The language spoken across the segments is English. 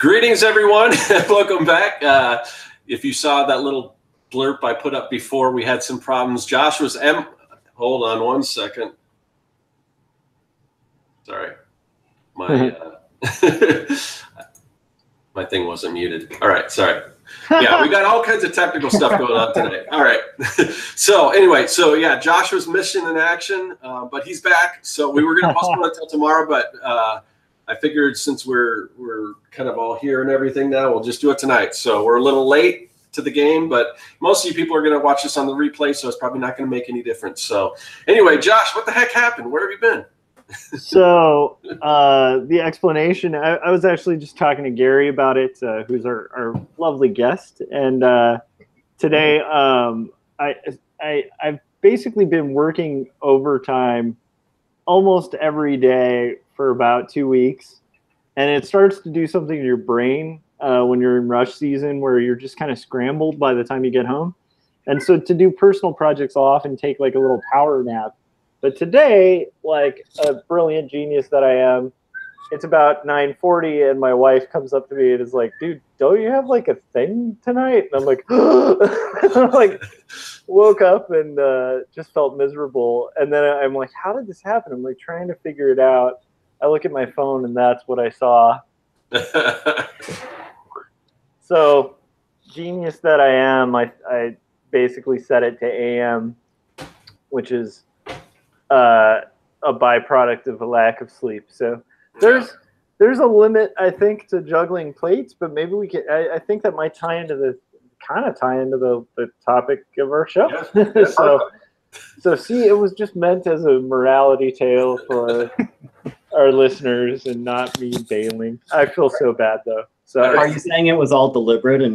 Greetings, everyone. Welcome back. If you saw that little blurb I put up before, we had some problems. Josh was hold on one second. Sorry. My my thing wasn't muted. All right, sorry. Yeah, we got all kinds of technical stuff going on today. All right. So anyway, yeah, Josh was missing in action, but he's back. So we were going to postpone it until tomorrow, but I figured since we're kind of all here and everything now, we'll just do it tonight. So we're a little late to the game, but most of you people are going to watch this on the replay, so it's probably not going to make any difference. So anyway, Josh, what the heck happened? Where have you been? So the explanation, I was actually just talking to Gary about it, who's our lovely guest. And today I've basically been working overtime almost every day for about 2 weeks. And it starts to do something to your brain when you're in rush season where you're just kind of scrambled by the time you get home. And so to do personal projects, I'll often take like a little power nap. But today, like a brilliant genius that I am, it's about 9:40 and my wife comes up to me and is like, dude, don't you have like a thing tonight? And I'm like, I'm like, woke up and just felt miserable. And then I'm like, how did this happen? I'm like trying to figure it out. I look at my phone and that's what I saw. So genius that I am, I basically set it to AM, which is a byproduct of a lack of sleep. So there's a limit, I think, to juggling plates, but maybe we could. I think that might tie into the topic of our show. Yeah. so see, it was just meant as a morality tale for our listeners and not me bailing. I feel so bad though. So are you saying it was all deliberate and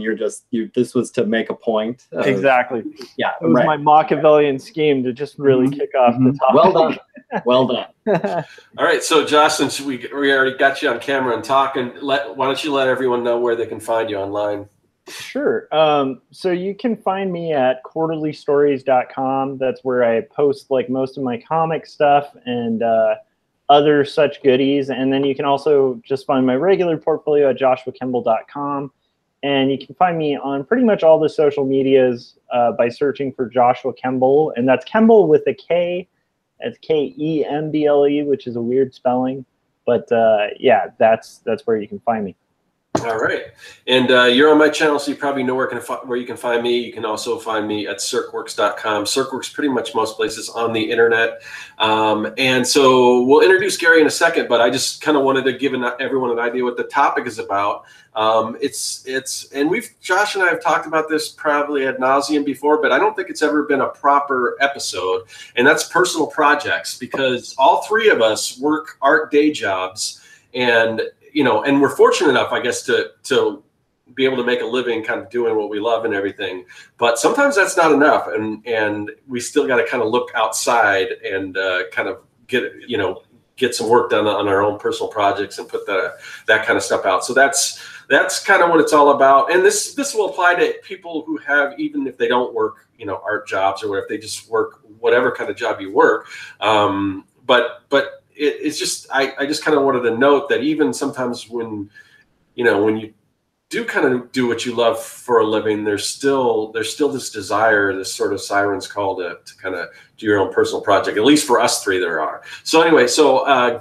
this was to make a point? Exactly. Yeah. It was my Machiavellian scheme to just really kick off the topic. Well done. Well done. All right. So Josh, since we already got you on camera and talking, why don't you let everyone know where they can find you online? Sure. So you can find me at quarterlystories.com. That's where I post like most of my comic stuff and other such goodies. And then you can also just find my regular portfolio at joshuakemble.com. And you can find me on pretty much all the social medias by searching for Joshua Kemble. And that's Kemble with a K. That's Kemble, which is a weird spelling. But yeah, that's where you can find me. All right. And you're on my channel, so you probably know where you can find me. You can also find me at Serkworks.com. Serkworks pretty much most places on the internet. And so we'll introduce Gary in a second, but I just kind of wanted to give everyone an idea what the topic is about. And Josh and I have talked about this probably ad nauseum before, but I don't think it's ever been a proper episode. And that's personal projects, because all three of us work art day jobs, and and we're fortunate enough, I guess, to be able to make a living kind of doing what we love and everything. But sometimes that's not enough. And we still got to kind of look outside and kind of get some work done on our own personal projects and put that kind of stuff out. So that's kind of what it's all about. And this will apply to people who have, even if they don't work, art jobs, or if they just work whatever kind of job you work. But it's just, I just kind of wanted to note that even sometimes when you do kind of do what you love for a living, there's still this desire, this sort of siren's call to kind of do your own personal project. At least for us three, there are. So anyway,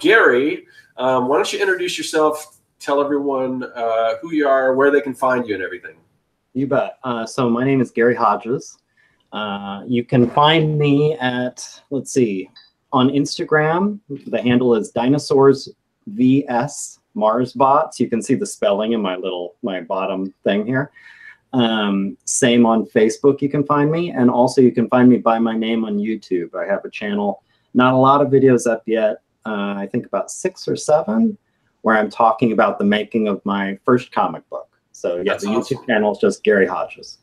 Gary, why don't you introduce yourself? Tell everyone who you are, where they can find you, and everything. You bet. So my name is Gary Hodges. You can find me at, let's see, on Instagram. The handle is Dinosaurs VS Marsbots. You can see the spelling in my bottom thing here. Same on Facebook, you can find me. And also you can find me by my name on YouTube. I have a channel, not a lot of videos up yet. I think about 6 or 7, where I'm talking about the making of my first comic book. So yeah, the YouTube channel is just Gary Hodges.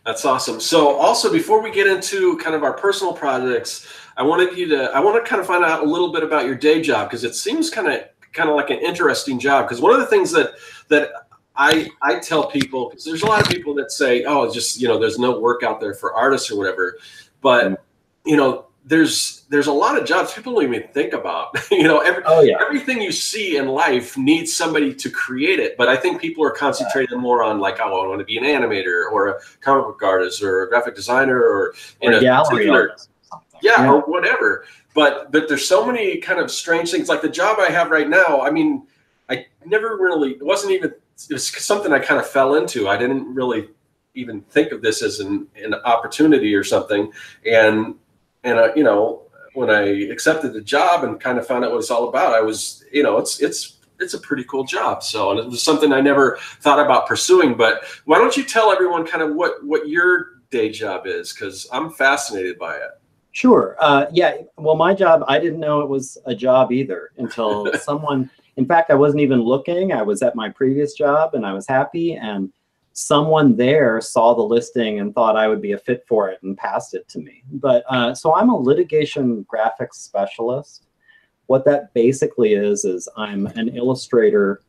That's awesome. So also, before we get into kind of our personal projects, I want to kind of find out a little bit about your day job, because it seems kind of like an interesting job. Because one of the things that I tell people, because there's a lot of people that say, oh, it's just, there's no work out there for artists or whatever. But, there's there's a lot of jobs people don't even think about. You know, everything you see in life needs somebody to create it. But I think people are concentrating more on like, oh, I want to be an animator or a comic book artist or a graphic designer or in a gallery artist. Yeah, or whatever. But there's so many kind of strange things. Like the job I have right now, I mean, I never really, it was something I kind of fell into. I didn't really even think of this as an opportunity or something. And you know, when I accepted the job and kind of found out what it's all about, I was, you know, it's a pretty cool job. So, and it was something I never thought about pursuing. But why don't you tell everyone kind of what your day job is? Because I'm fascinated by it. Sure. Yeah. Well, my job, I didn't know it was a job either until someone, in fact, I wasn't even looking. I was at my previous job and I was happy. And someone there saw the listing and thought I would be a fit for it and passed it to me. But so I'm a litigation graphics specialist. What that basically is I'm an illustrator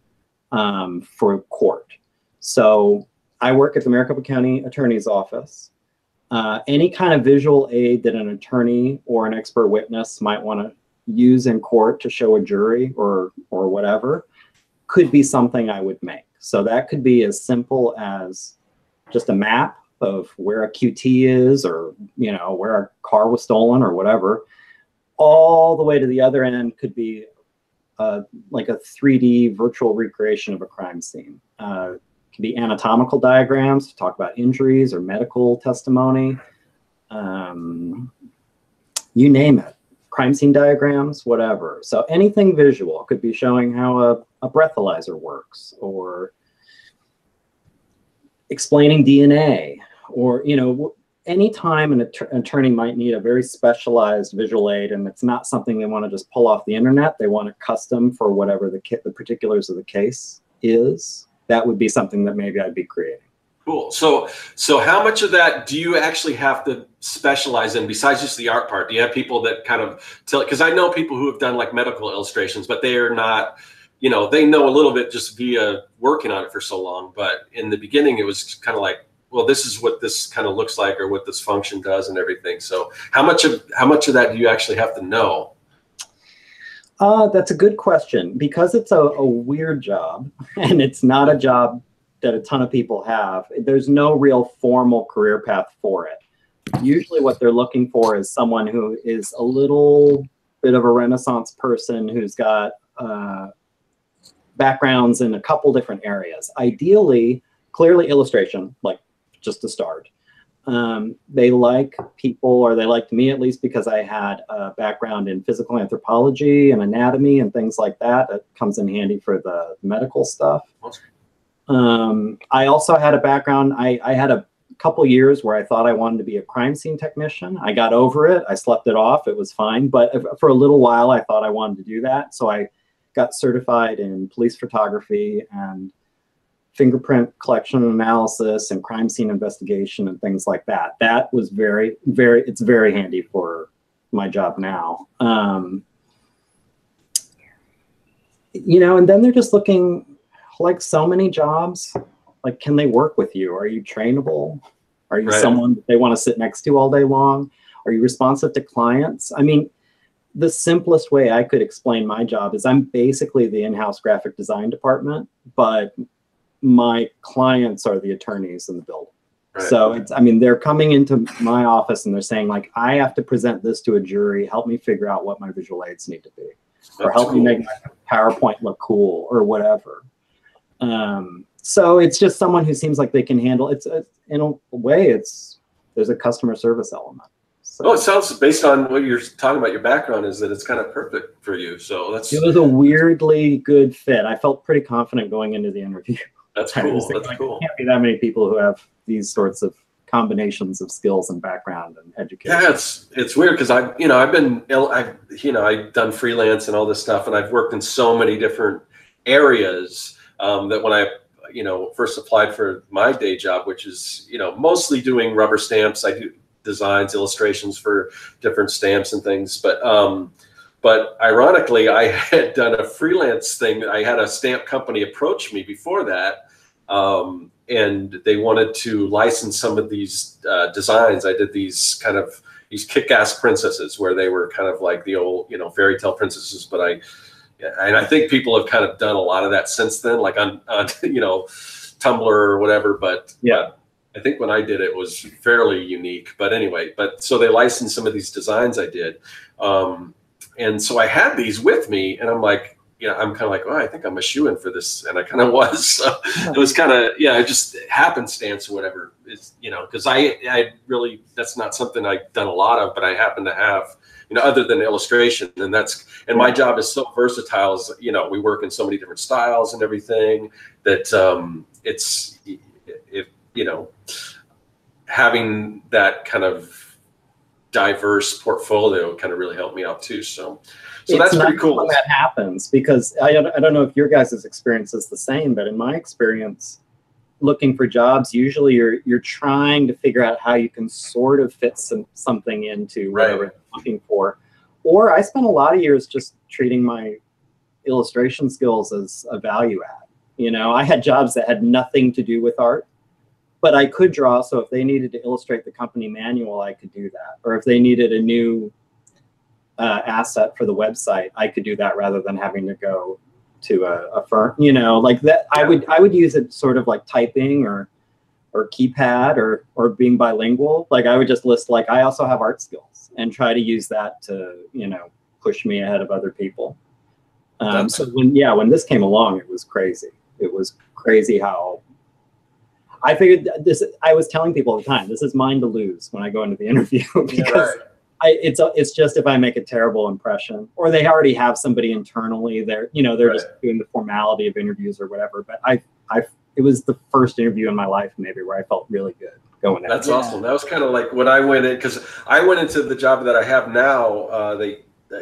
for court. So I work at the Maricopa County Attorney's Office. Any kind of visual aid that an attorney or an expert witness might want to use in court to show a jury or whatever could be something I would make. So that could be as simple as just a map of where a QT is, or, you know, where a car was stolen or whatever, all the way to the other end could be like a 3D virtual recreation of a crime scene. It could be anatomical diagrams to talk about injuries or medical testimony, you name it. Crime scene diagrams, whatever. So anything visual. Could be showing how a breathalyzer works, or explaining DNA, or, you know, anytime an attorney might need a very specialized visual aid and it's not something they want to just pull off the internet, they want it custom for whatever the particulars of the case is, that would be something that maybe I'd be creating. Cool. So how much of that do you actually have to specialize in besides just the art part? Do you have people that kind of tell, because I know people who have done like medical illustrations, but they are not, you know, they know a little bit just via working on it for so long. But in the beginning, it was kind of like, well, this is what this kind of looks like or what this function does and everything. So how much of that do you actually have to know? That's a good question, because it's a weird job and it's not a job that a ton of people have. There's no real formal career path for it. Usually what they're looking for is someone who is a little bit of a Renaissance person who's got backgrounds in a couple different areas. Ideally, clearly illustration, like just to start. They like people, or they liked me at least, because I had a background in physical anthropology and anatomy and things like that. That comes in handy for the medical stuff. I also had a background, I had a couple years where I thought I wanted to be a crime scene technician. I got over it. I slept it off. It was fine. But for a little while, I thought I wanted to do that. So I got certified in police photography and fingerprint collection and analysis and crime scene investigation and things like that. That was it's very handy for my job now. You know, and then they're just looking, like so many jobs, like, can they work with you? Are you trainable? Are you someone that they want to sit next to all day long? Are you responsive to clients? I mean, the simplest way I could explain my job is I'm basically the in-house graphic design department, but my clients are the attorneys in the building. So it's, I mean, they're coming into my office and they're saying, like, I have to present this to a jury. Help me figure out what my visual aids need to be, or help me make my PowerPoint look cool, or whatever. So it's just someone who seems like they can handle it. In a way, there's a customer service element. So, oh, it sounds, based on what you're talking about, your background is that it's kind of perfect for you. So it was a weirdly good fit. I felt pretty confident going into the interview. That's cool. That's cool. There can't be that many people who have these sorts of combinations of skills and background and education. Yeah, it's weird because I've done freelance and all this stuff, and I've worked in so many different areas that when I first applied for my day job, which is mostly doing rubber stamps, I do designs, illustrations for different stamps and things, but ironically, I had done a freelance thing. I had a stamp company approach me before that, and they wanted to license some of these designs. I did these kind of these kick-ass princesses where they were kind of like the old, you know, fairy tale princesses. But I think people have kind of done a lot of that since then, like on you know, Tumblr or whatever. But yeah, I think when I did it was fairly unique. But anyway, so they licensed some of these designs I did. And so I had these with me, and I'm like, yeah, I'm kind of like, oh, I think I'm a shoo-in for this, and I kind of was. So it was kind of, yeah, it just happenstance or whatever. It's, you know, because I really, that's not something I've done a lot of, but I happen to have, you know, other than illustration, and my job is so versatile. As you know, we work in so many different styles and everything that you know, having that kind of diverse portfolio kind of really helped me out too. So that's pretty cool when that happens, because I don't know if your guys' experience is the same, but in my experience, looking for jobs, usually you're trying to figure out how you can sort of fit something into whatever you're looking for. Or I spent a lot of years just treating my illustration skills as a value add. You know, I had jobs that had nothing to do with art, but I could draw. So if they needed to illustrate the company manual, I could do that. Or if they needed a new asset for the website, I could do that rather than having to go to a firm, you know, like that. I would use it sort of like typing or keypad or being bilingual. Like I would just list, like, I also have art skills, and try to use that to, you know, push me ahead of other people. So when this came along, it was crazy. It was crazy how I figured this. I was telling people all the time, this is mine to lose when I go into the interview, because it's just if I make a terrible impression, or they already have somebody internally, they're just doing the formality of interviews or whatever. But it was the first interview in my life maybe where I felt really good going in. That's awesome. That was kind of like when I went in, because I went into the job that I have now.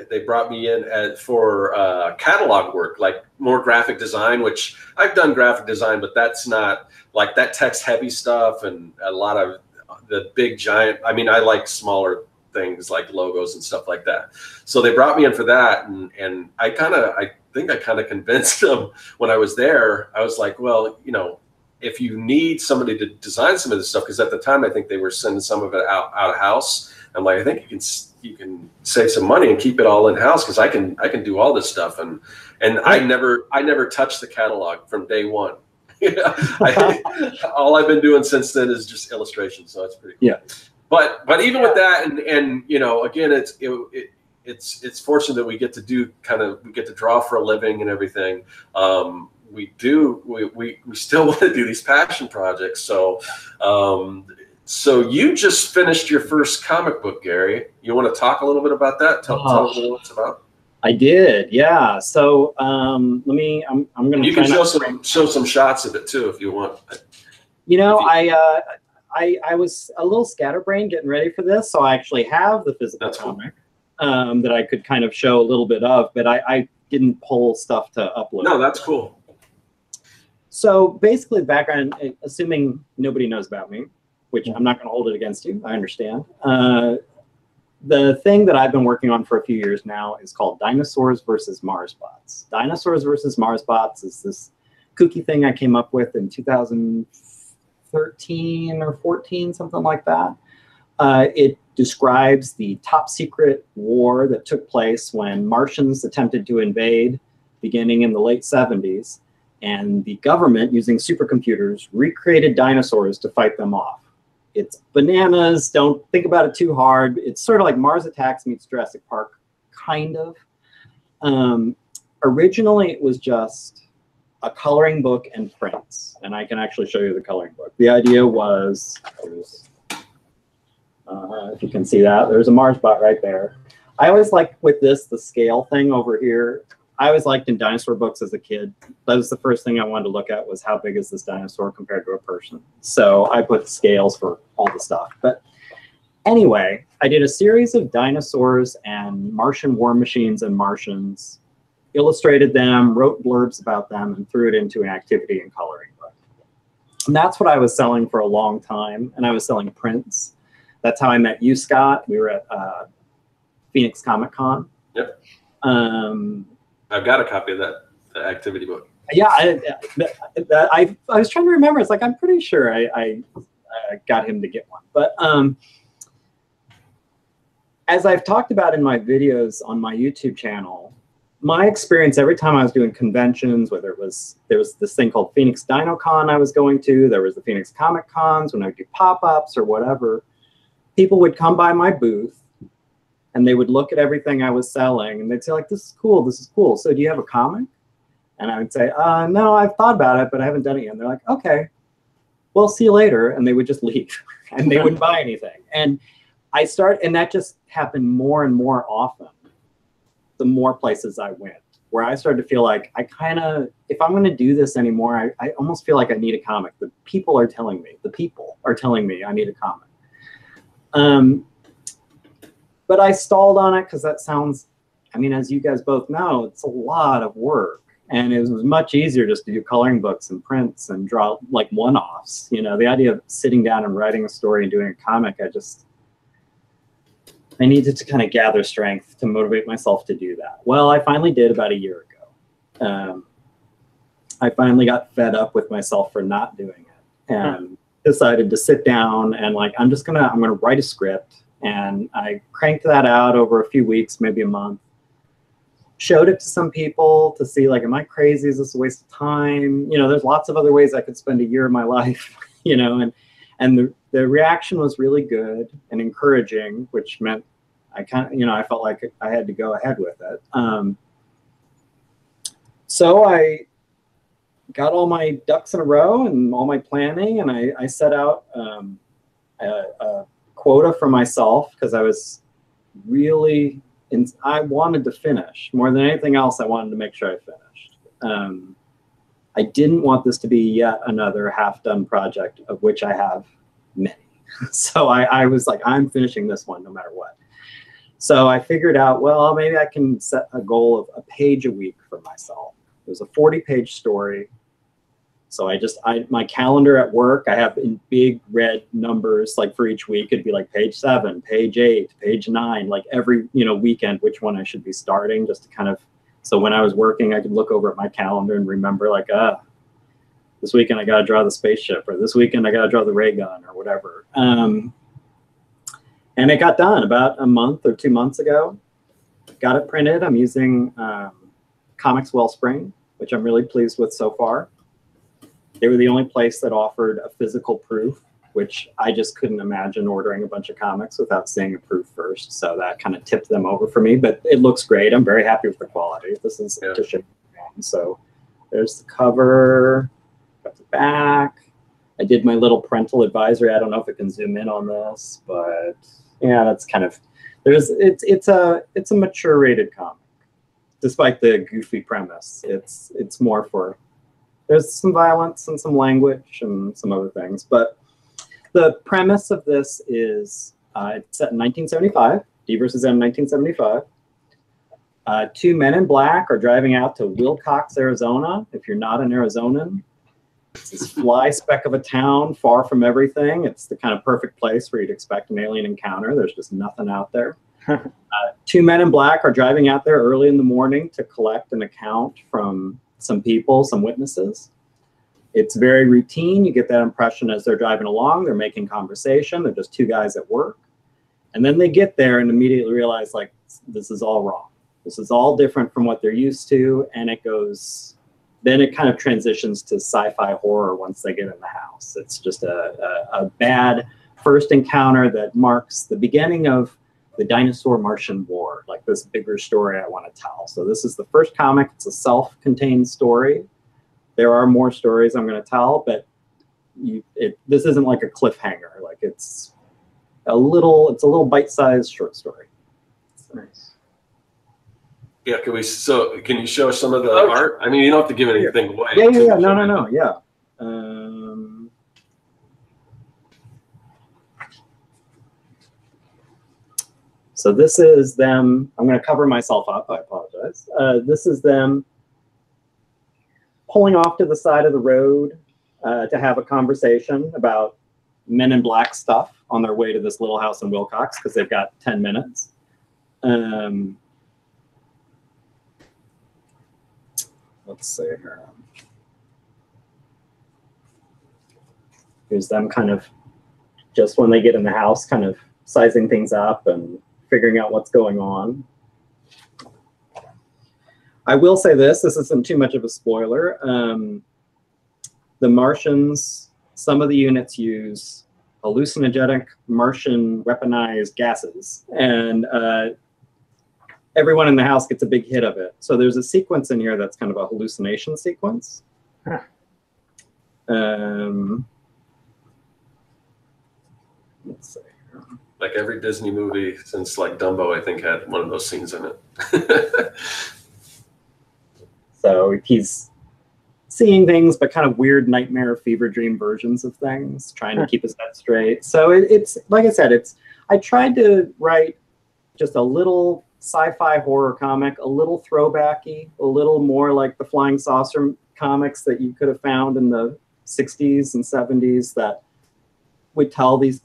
They brought me in for catalog work, like more graphic design, which I've done graphic design, but that's not like that text heavy stuff and a lot of the big giant. I mean, I like smaller things like logos and stuff like that. So they brought me in for that. And I think I kind of convinced them when I was there. I was like, well, you know, if you need somebody to design some of this stuff, because at the time I think they were sending some of it out of house. I'm like, I think you can save some money and keep it all in house, because I can do all this stuff. And I never touched the catalog from day one. All I've been doing since then is just illustration. So it's pretty cool. Yeah. But even with that, and you know, again, it's fortunate that we get to draw for a living and everything. We still want to do these passion projects. So you just finished your first comic book, Gary. You want to talk a little bit about that? Tell us what it's about. I did, yeah. So I'm gonna. You can show some shots of it too if you want. You know, I was a little scatterbrained getting ready for this, so I actually have the physical comic that I could kind of show a little bit of, but I didn't pull stuff to upload. No, that's cool. So basically, the background, assuming nobody knows about me, which I'm not going to hold it against you, I understand. The thing that I've been working on for a few years now is called Dinosaurs versus Marsbots. Dinosaurs versus Marsbots is this kooky thing I came up with in 2013 or 14, something like that. It describes the top secret war that took place when Martians attempted to invade beginning in the late 70s, and the government, using supercomputers, recreated dinosaurs to fight them off. It's bananas. Don't think about it too hard. It's sort of like Mars Attacks meets Jurassic Park, kind of. Originally, it was just a coloring book and prints, and I can actually show you the coloring book. The idea was, if you can see that, there's a Marsbot right there. I always liked with this, the scale thing over here. I always liked in dinosaur books as a kid. That was the first thing I wanted to look at, was how big is this dinosaur compared to a person. So I put scales for all the stuff. But anyway, I did a series of dinosaurs and Martian war machines and Martians, illustrated them, wrote blurbs about them, and threw it into an activity and coloring book. And that's what I was selling for a long time. And I was selling prints. That's how I met you, Scott. We were at Phoenix Comic Con. Yep. I've got a copy of the activity book. Yeah, I was trying to remember. It's like, I'm pretty sure I got him to get one. But as I've talked about in my videos on my YouTube channel, my experience every time I was doing conventions, whether there was this thing called Phoenix DinoCon I was going to, there was the Phoenix Comic Cons when I would do pop-ups or whatever, people would come by my booth and they would look at everything I was selling and they'd say like, this is cool, so do you have a comic? And I would say, no, I've thought about it, but I haven't done it yet. And they're like, okay, well, see you later. And they would just leave and they wouldn't buy anything. And and that just happened more and more often the more places I went, where I started to feel like if I'm going to do this anymore, I almost feel like I need a comic. The people are telling me I need a comic. But I stalled on it because that sounds, I mean, as you guys both know, it's a lot of work. And it was much easier just to do coloring books and prints and draw like one-offs. You know, the idea of sitting down and writing a story and doing a comic, I needed to kind of gather strength to motivate myself to do that. Well, I finally did about a year ago. I finally got fed up with myself for not doing it and decided to sit down and like, I'm gonna write a script. And I cranked that out over a few weeks, maybe a month. Showed it to some people to see like, am I crazy? Is this a waste of time? You know, there's lots of other ways I could spend a year of my life, you know, and the reaction was really good and encouraging, which meant I felt like I had to go ahead with it. So I got all my ducks in a row and all my planning, and I set out a quota for myself because I was really, I wanted to finish. More than anything else, I wanted to make sure I finished. I didn't want this to be yet another half-done project, of which I have many. So I was like, I'm finishing this one no matter what. So I figured out, well, maybe I can set a goal of a page a week for myself. It was a 40-page story. So my calendar at work, I have in big red numbers, like for each week, it'd be like page 7, page 8, page 9, like every, weekend, which one I should be starting, just to kind of, so when I was working, I could look over at my calendar and remember like, this weekend I got to draw the spaceship, or this weekend I got to draw the ray gun or whatever. And it got done about a month or 2 months ago. Got it printed. I'm using Comics Wellspring, which I'm really pleased with so far. They were the only place that offered a physical proof, which I just couldn't imagine ordering a bunch of comics without seeing a proof first. So that kind of tipped them over for me, but it looks great. I'm very happy with the quality. This is to ship. So there's the cover, got the back. I did my little parental advisory. I don't know if it can zoom in on this, but yeah, that's kind of, it's a mature rated comic, despite the goofy premise. It's more for, there's some violence and some language and some other things. But the premise of this is it's set in 1975, D versus M 1975. 2 men in black are driving out to Wilcox, Arizona. If you're not an Arizonan, it's this fly speck of a town far from everything. It's the kind of perfect place where you'd expect an alien encounter. There's just nothing out there. 2 men in black are driving out there early in the morning to collect an account from some people, some witnesses. It's very routine. You get that impression as they're driving along. They're making conversation. They're just 2 guys at work. And then they get there and immediately realize, like, this is all wrong. This is all different from what they're used to. And it goes, then it kind of transitions to sci-fi horror once they get in the house. It's just a bad first encounter that marks the beginning of the Dinosaur-Martian War, like this bigger story I want to tell. So this is the first comic. It's a self-contained story. There are more stories I'm going to tell, but this isn't like a cliffhanger. Like it's a little bite-sized short story. It's nice. Yeah, can you show some of the art? I mean, you don't have to give anything away. Yeah. No. Yeah. So this is them. I'm going to cover myself up. I apologize. This is them pulling off to the side of the road to have a conversation about Men in Black stuff on their way to this little house in Wilcox because they've got 10 minutes. Let's see here. Here's them kind of just when they get in the house, kind of sizing things up and figuring out what's going on. I will say this isn't too much of a spoiler. The Martians, some of the units use hallucinogenic Martian weaponized gases, and everyone in the house gets a big hit of it. So there's a sequence in here that's kind of a hallucination sequence. Huh. Let's see. Like every Disney movie since like Dumbo, I think, had one of those scenes in it. So he's seeing things, but kind of weird nightmare fever dream versions of things, trying to keep his head straight. So it's like I said, I tried to write just a little sci-fi horror comic, a little throwbacky, a little more like the Flying Saucer comics that you could have found in the 60s and 70s that would tell these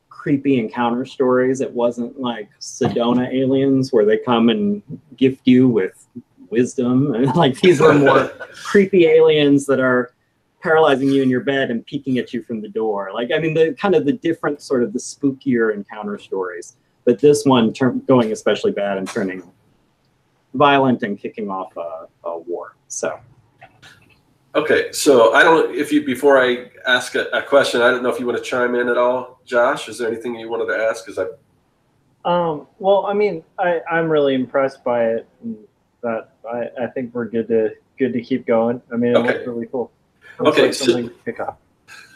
creepy encounter stories. It wasn't like Sedona aliens where they come and gift you with wisdom, and like these were more creepy aliens that are paralyzing you in your bed and peeking at you from the door. Like, I mean, the kind of the different sort of the spookier encounter stories. But this one going especially bad and turning violent and kicking off a war. So. Okay, so I don't know if you, before I ask a question, I don't know if you want to chime in at all, Josh. Is there anything you wanted to ask? Because well, I mean, I'm really impressed by it. And that I think we're good to keep going. I mean, it looks really cool. Okay, like something to pick up.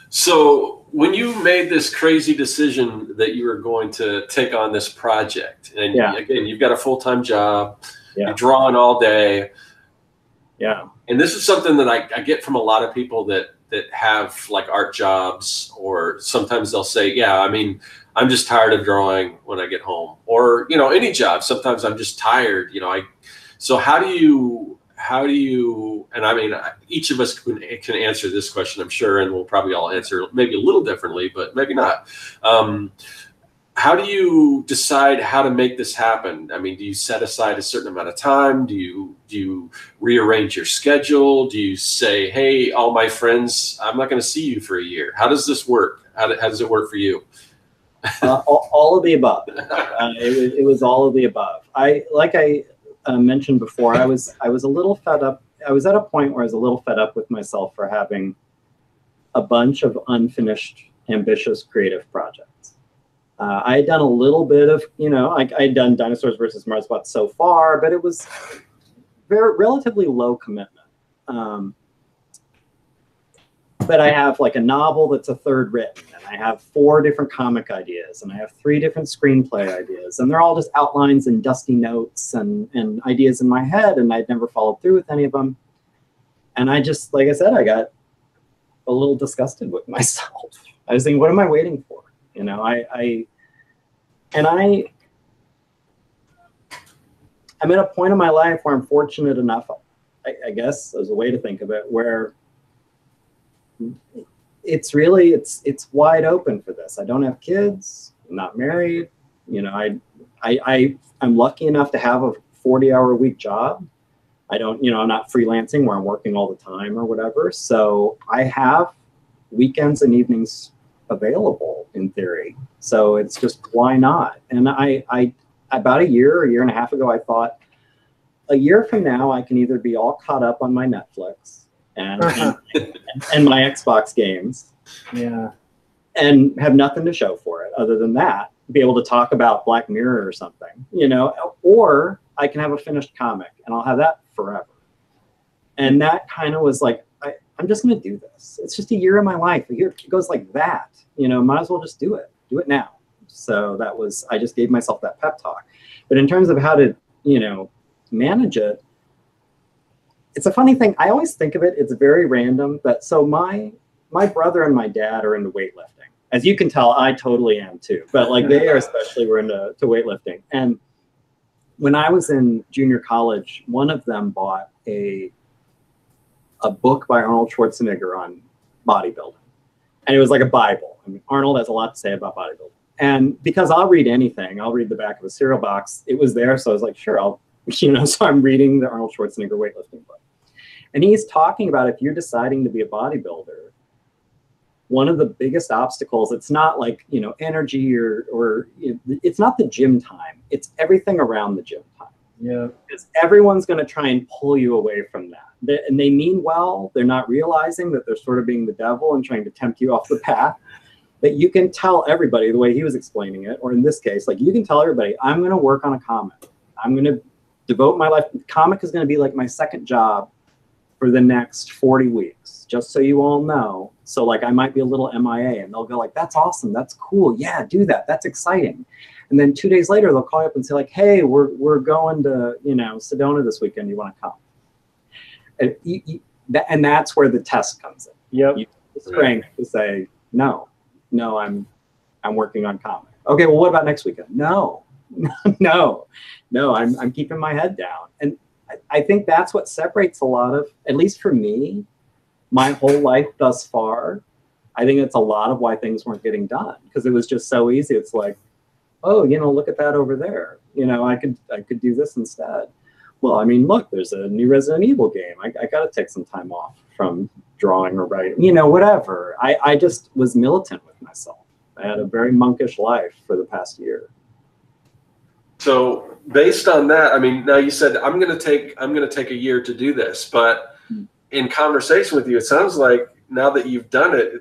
So when you made this crazy decision that you were going to take on this project, and again, you've got a full-time job, you're drawing all day. Yeah. And this is something that I get from a lot of people that have like art jobs, or sometimes they'll say, yeah, I mean, I'm just tired of drawing when I get home, or, you know, any job. Sometimes I'm just tired, you know, so how do you, and I mean, each of us can answer this question, I'm sure, and we'll probably all answer maybe a little differently, but maybe not. How do you decide how to make this happen? I mean, do you set aside a certain amount of time? Do you rearrange your schedule? Do you say, hey, all my friends, I'm not going to see you for a year? How does this work? How does it work for you? All of the above. It was all of the above. I mentioned before, I was a little fed up. I was at a point where I was a little fed up with myself for having a bunch of unfinished, ambitious, creative projects. I had done a little bit of, you know, I had done Dinosaurs versus Marsbots so far, but it was relatively low commitment. But I have like a novel that's a third written, and I have 4 different comic ideas, and I have 3 different screenplay ideas, and they're all just outlines and dusty notes and ideas in my head, and I'd never followed through with any of them. And I just, like I said, I got a little disgusted with myself. I was thinking, what am I waiting for? You know, I'm at a point in my life where I'm fortunate enough, I guess, as a way to think of it, where it's really, it's wide open for this. I don't have kids, I'm not married. You know, I'm lucky enough to have a 40-hour-a-week job. I don't, you know, I'm not freelancing where I'm working all the time or whatever. So I have weekends and evenings available in theory. So it's just, why not? And I about a year and a half ago, I thought, a year from now, I can either be all caught up on my Netflix and my Xbox games, and have nothing to show for it other than that, be able to talk about Black Mirror or something, you know, or I can have a finished comic and I'll have that forever. And that kind of was like, I'm just going to do this. It's just a year of my life. A year, it goes like that, you know, might as well just do it now. So that was, I just gave myself that pep talk. But in terms of how to, you know, manage it, it's a funny thing. I always think of it, it's very random, but so my brother and my dad are into weightlifting. As you can tell, I totally am too, but like they are especially were into weightlifting. And when I was in junior college, one of them bought a book by Arnold Schwarzenegger on bodybuilding. And it was like a Bible. I mean, Arnold has a lot to say about bodybuilding. And because I'll read anything, I'll read the back of a cereal box. It was there, so I was like, sure, so I'm reading the Arnold Schwarzenegger weightlifting book. And he's talking about, if you're deciding to be a bodybuilder, one of the biggest obstacles, it's not like, you know, energy or it's not the gym time. It's everything around the gym time. Yeah. Because everyone's going to try and pull you away from that. And they mean well. They're not realizing that they're sort of being the devil and trying to tempt you off the path. That you can tell everybody the way he was explaining it, or in this case, like you can tell everybody, I'm going to work on a comic. I'm going to devote my life. Comic is going to be like my second job for the next 40 weeks, just so you all know. So like I might be a little MIA and they'll go like, that's awesome. That's cool. Yeah, do that. That's exciting. And then 2 days later, they'll call you up and say like, hey, we're going to, you know, Sedona this weekend. You want to come? And that's where the test comes in. Yep. You have the strength to say, no, I'm working on comic. Okay, well, what about next weekend? No, I'm keeping my head down. And I think that's what separates a lot of, at least for me, my whole life thus far. I think it's a lot of why things weren't getting done, because it was just so easy. It's like, oh, you know, look at that over there. You know, I could do this instead. Well, I mean, look, there's a new Resident Evil game. I got to take some time off from drawing or writing, you know, whatever. I just was militant with myself. I had a very monkish life for the past year. So based on that, I mean, now you said I'm going to take a year to do this, but in conversation with you, it sounds like now that you've done it,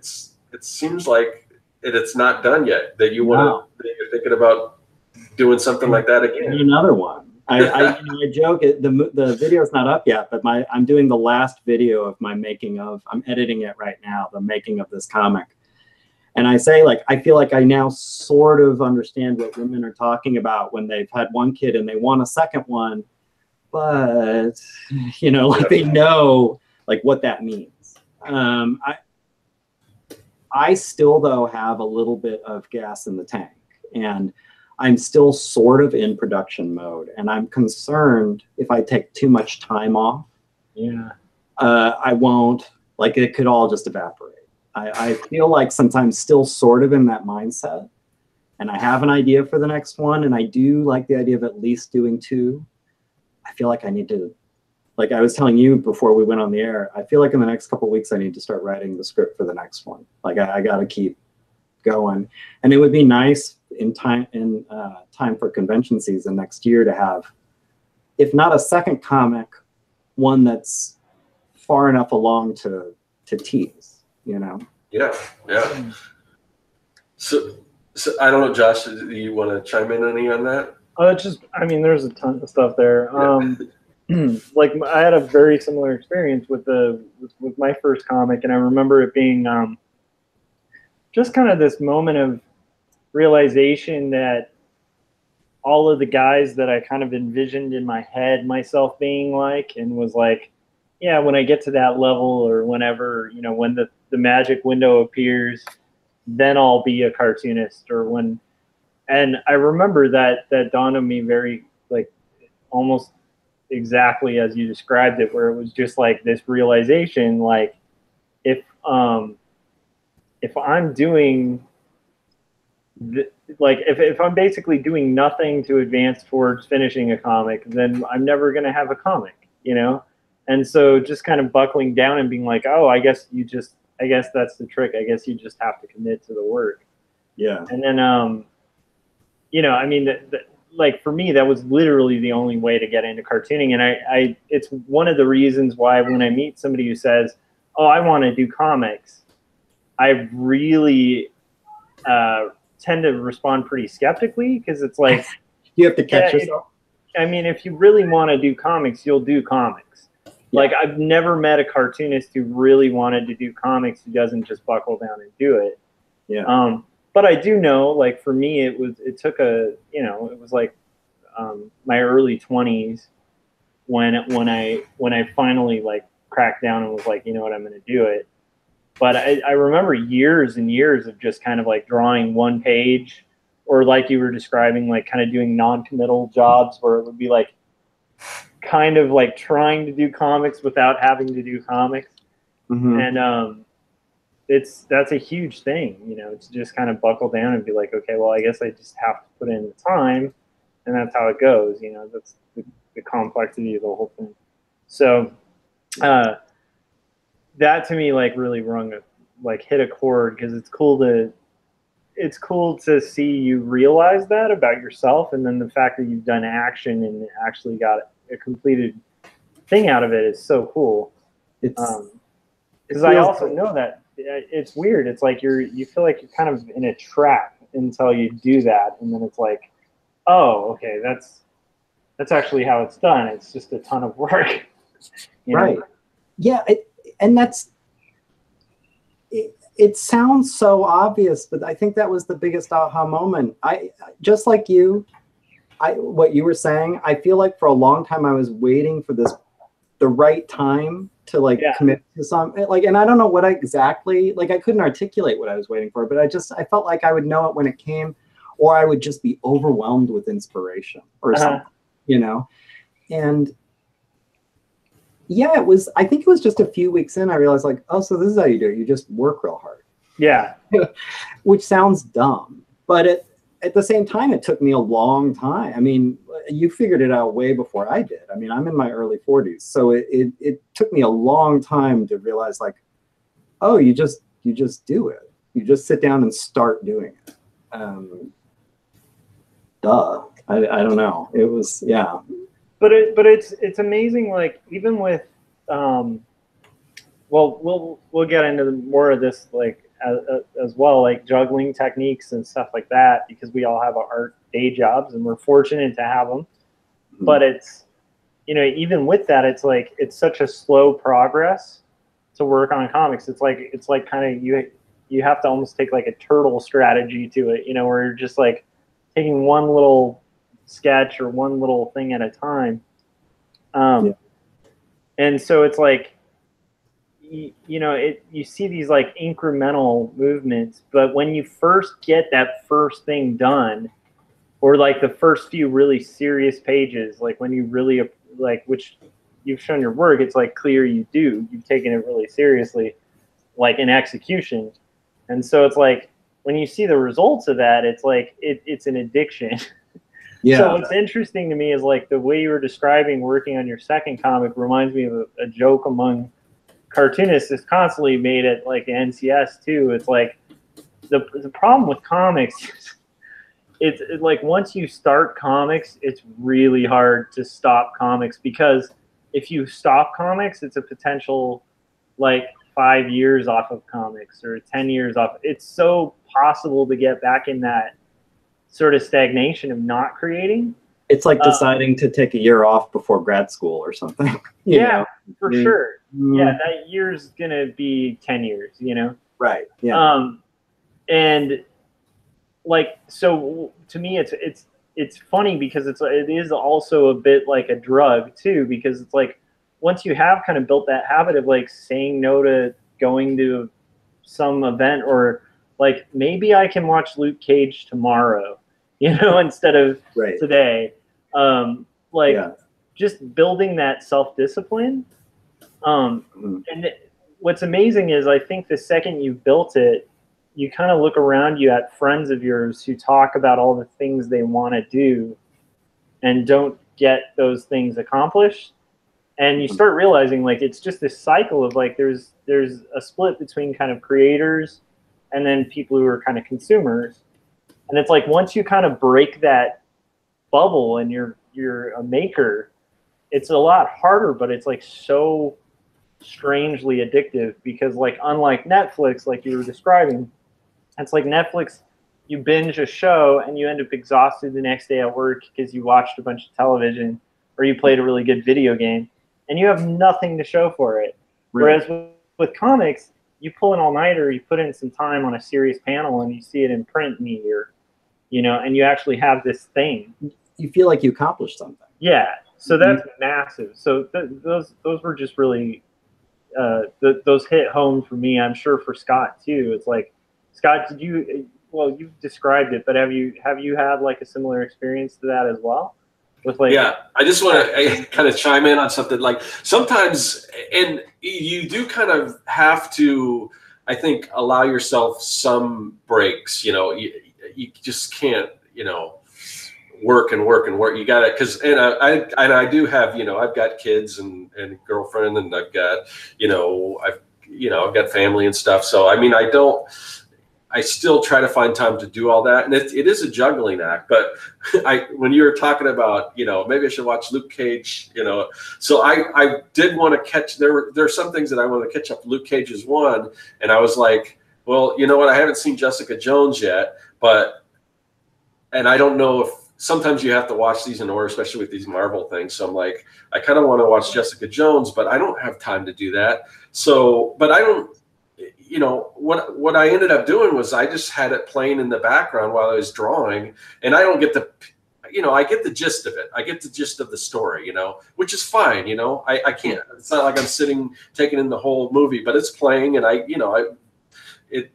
it seems like it's not done yet. That you want to, that you're thinking about doing something like that again. Another one. I joke. The video is not up yet, but I'm doing the last video of my making of. I'm editing it right now. The making of this comic. And I say, like, I feel like I now sort of understand what women are talking about when they've had one kid and they want a second one, but, you know, like they know, like, what that means. I still, though, have a little bit of gas in the tank, and I'm still sort of in production mode, and I'm concerned if I take too much time off, I won't, like, it could all just evaporate. I feel like sometimes still sort of in that mindset, and I have an idea for the next one, and I do like the idea of at least doing 2. I feel like I need to, like I was telling you before we went on the air, I feel like in the next couple of weeks I need to start writing the script for the next one. Like I got to keep going, and it would be nice in time for convention season next year to have, if not a second comic, one that's far enough along to tease. You know. Yeah. So I don't know, Josh. Do you want to chime in any on that? I mean, there's a ton of stuff there. Like I had a very similar experience with my first comic, and I remember it being just kind of this moment of realization that all of the guys that I kind of envisioned in my head myself being like, and was like, yeah, when I get to that level, or whenever, you know, when the magic window appears, then I'll be a cartoonist, or when, and I remember that dawned on me very, like, almost exactly as you described it, where it was just like this realization, like, if I'm doing, if I'm basically doing nothing to advance towards finishing a comic, then I'm never going to have a comic, you know? And so just kind of buckling down and being like, oh, I guess that's the trick. I guess you just have to commit to the work. Yeah. And then, you know, I mean, like for me, that was literally the only way to get into cartooning. And it's one of the reasons why when I meet somebody who says, oh, I want to do comics, I really tend to respond pretty skeptically, because it's like, you have to catch yourself. I mean, if you really want to do comics, you'll do comics. Like, I've never met a cartoonist who really wanted to do comics who doesn't just buckle down and do it. Yeah. But I do know, like, for me, it was like my early 20s when I finally, like, cracked down and was like, you know what, I'm going to do it. But I remember years and years of just kind of like drawing one page, or like you were describing, like kind of doing non-committal jobs where it would be like, kind of like trying to do comics without having to do comics. And that's a huge thing, you know, to just kind of buckle down and be like, okay, well, I guess I just have to put in the time, and that's how it goes, you know. That's the complexity of the whole thing. So that to me, like, really rung like hit a chord, because it's cool to see you realize that about yourself, and then the fact that you've done action and actually got a completed thing out of it is so cool. Because I also know that it's weird. It's like you feel like you're kind of in a trap until you do that, and then it's like, oh, okay, that's actually how it's done. It's just a ton of work. Right. Yeah, and that's it sounds so obvious, but I think that was the biggest aha moment. I just like you, what you were saying, I feel like for a long time I was waiting for the right time to like commit to something. Like, and I don't know what exactly, like I couldn't articulate what I was waiting for, but I felt like I would know it when it came, or I would just be overwhelmed with inspiration or something, you know? And yeah, I think it was just a few weeks in, I realized like, oh, so this is how you do it. You just work real hard. Yeah. Which sounds dumb, but at the same time, it took me a long time. I mean, you figured it out way before I did. I mean, I'm in my early 40s. So it took me a long time to realize like, oh, you just do it. You just sit down and start doing it. Duh. I don't know. It was, yeah. But it's amazing. Like even with, well, we'll get into more of this like as well, like juggling techniques and stuff like that, because we all have our day jobs and we're fortunate to have them. Mm-hmm. But it's, you know, even with that, it's like it's such a slow progress to work on comics. It's like kind of you have to almost take like a turtle strategy to it, you know, where you're just like taking one little sketch or one little thing at a time. And so it's like, you know, you see these like incremental movements, but when you first get that first thing done, or like the first few really serious pages, like when you really like, which you've shown your work, it's like clear you've taken it really seriously, like in execution. And so it's like, when you see the results of that, it's like, it's an addiction. Yeah. So what's interesting to me is like the way you were describing working on your second comic reminds me of a joke among cartoonists is constantly made at like NCS too. It's like the problem with comics is it's like once you start comics, it's really hard to stop comics, because if you stop comics, it's a potential like 5 years off of comics or 10 years off. It's so possible to get back in that sort of stagnation of not creating. It's like deciding to take a year off before grad school or something. Yeah, for sure. Yeah, that year's gonna be 10 years, you know? Right. Yeah. And like, so to me, it's funny because it is also a bit like a drug too, because it's like once you have kind of built that habit of like saying no to going to some event, or like maybe I can watch Luke Cage tomorrow, you know, instead of today. Just building that self-discipline. And what's amazing is I think the second you've built it, you kind of look around you at friends of yours who talk about all the things they want to do and don't get those things accomplished. And you start realizing like it's just this cycle of like there's a split between kind of creators and then people who are kind of consumers. And it's like once you kind of break that bubble and you're a maker, it's a lot harder, but it's like so strangely addictive, because like unlike Netflix, like you were describing, it's like Netflix, you binge a show and you end up exhausted the next day at work because you watched a bunch of television or you played a really good video game and you have nothing to show for it. Right. Whereas with comics, you pull an all-nighter, you put in some time on a serious panel and you see it in print in a year, you know, and you actually have this thing. You feel like you accomplished something. Yeah. So that's massive. So those were just really, those hit home for me. I'm sure for Scott too. It's like, Scott, you've described it, but have you had like a similar experience to that as well? With like, yeah, I just want to kind of chime in on something. Like sometimes, and you do kind of have to, I think, allow yourself some breaks. You know, you just can't, you know, work and work and work. You got to, I do have, you know, I've got kids and girlfriend, and I've got, you know, you know, I've got family and stuff. So, I mean, I still try to find time to do all that. And it is a juggling act, but when you were talking about, you know, maybe I should watch Luke Cage, you know, so I did want to catch, there are some things that I want to catch up. Luke Cage is one. And I was like, well, you know what? I haven't seen Jessica Jones yet, and I don't know if sometimes you have to watch these in order, especially with these Marvel things. So I'm like, I kind of want to watch Jessica Jones, but I don't have time to do that. So, but I don't, you know, what I ended up doing was I just had it playing in the background while I was drawing, and I don't get the, you know, I get the gist of it. I get the gist of the story, you know, which is fine. You know, I can't, it's not like I'm sitting taking in the whole movie, but it's playing, and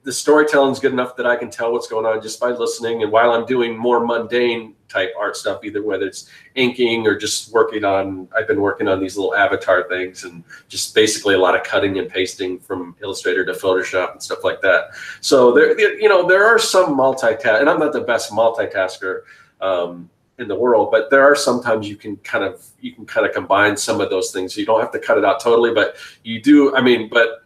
the storytelling's good enough that I can tell what's going on just by listening. And while I'm doing more mundane type art stuff, either whether it's inking or just I've been working on these little avatar things, and just basically a lot of cutting and pasting from Illustrator to Photoshop and stuff like that. So there are some multitask, and I'm not the best multitasker in the world, but there are sometimes you can kind of combine some of those things. So you don't have to cut it out totally, but you do. I mean, but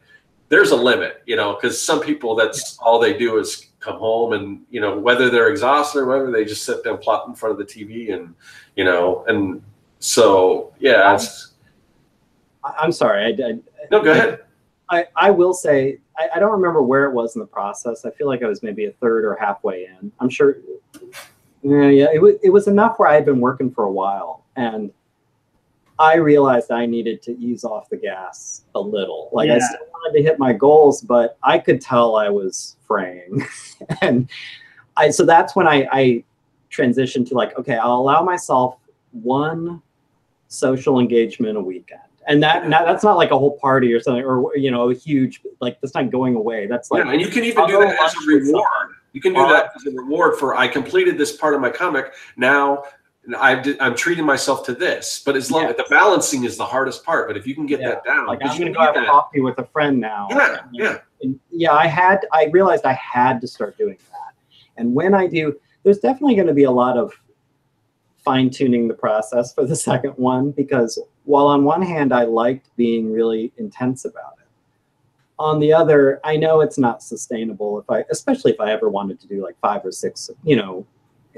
there's a limit, you know, because some people, that's all they do is come home, and, you know, whether they're exhausted or whether they just sit there and plop in front of the TV, and, you know, and so, yeah. I'm sorry. No, go ahead. I will say, I don't remember where it was in the process. I feel like I was maybe a third or halfway in. I'm sure. Yeah, it was enough where I had been working for a while, and I realized I needed to ease off the gas a little. Like, I still wanted to hit my goals, but I could tell I was fraying. And so that's when I transitioned to, like, okay, I'll allow myself one social engagement a weekend. And that's not like a whole party or something, or, you know, a huge, like, that's not going away. That's like, yeah, and you can even do that as a reward. You can do that as a reward for, I completed this part of my comic. Now I'm treating myself to this, but as long as the balancing is the hardest part, but if you can get that down, like, I'm going to go have coffee with a friend now. Yeah. I realized I had to start doing that. And when I do, there's definitely going to be a lot of fine tuning the process for the second one, because while on one hand, I liked being really intense about it, on the other, I know it's not sustainable especially if I ever wanted to do like 5 or 6, you know,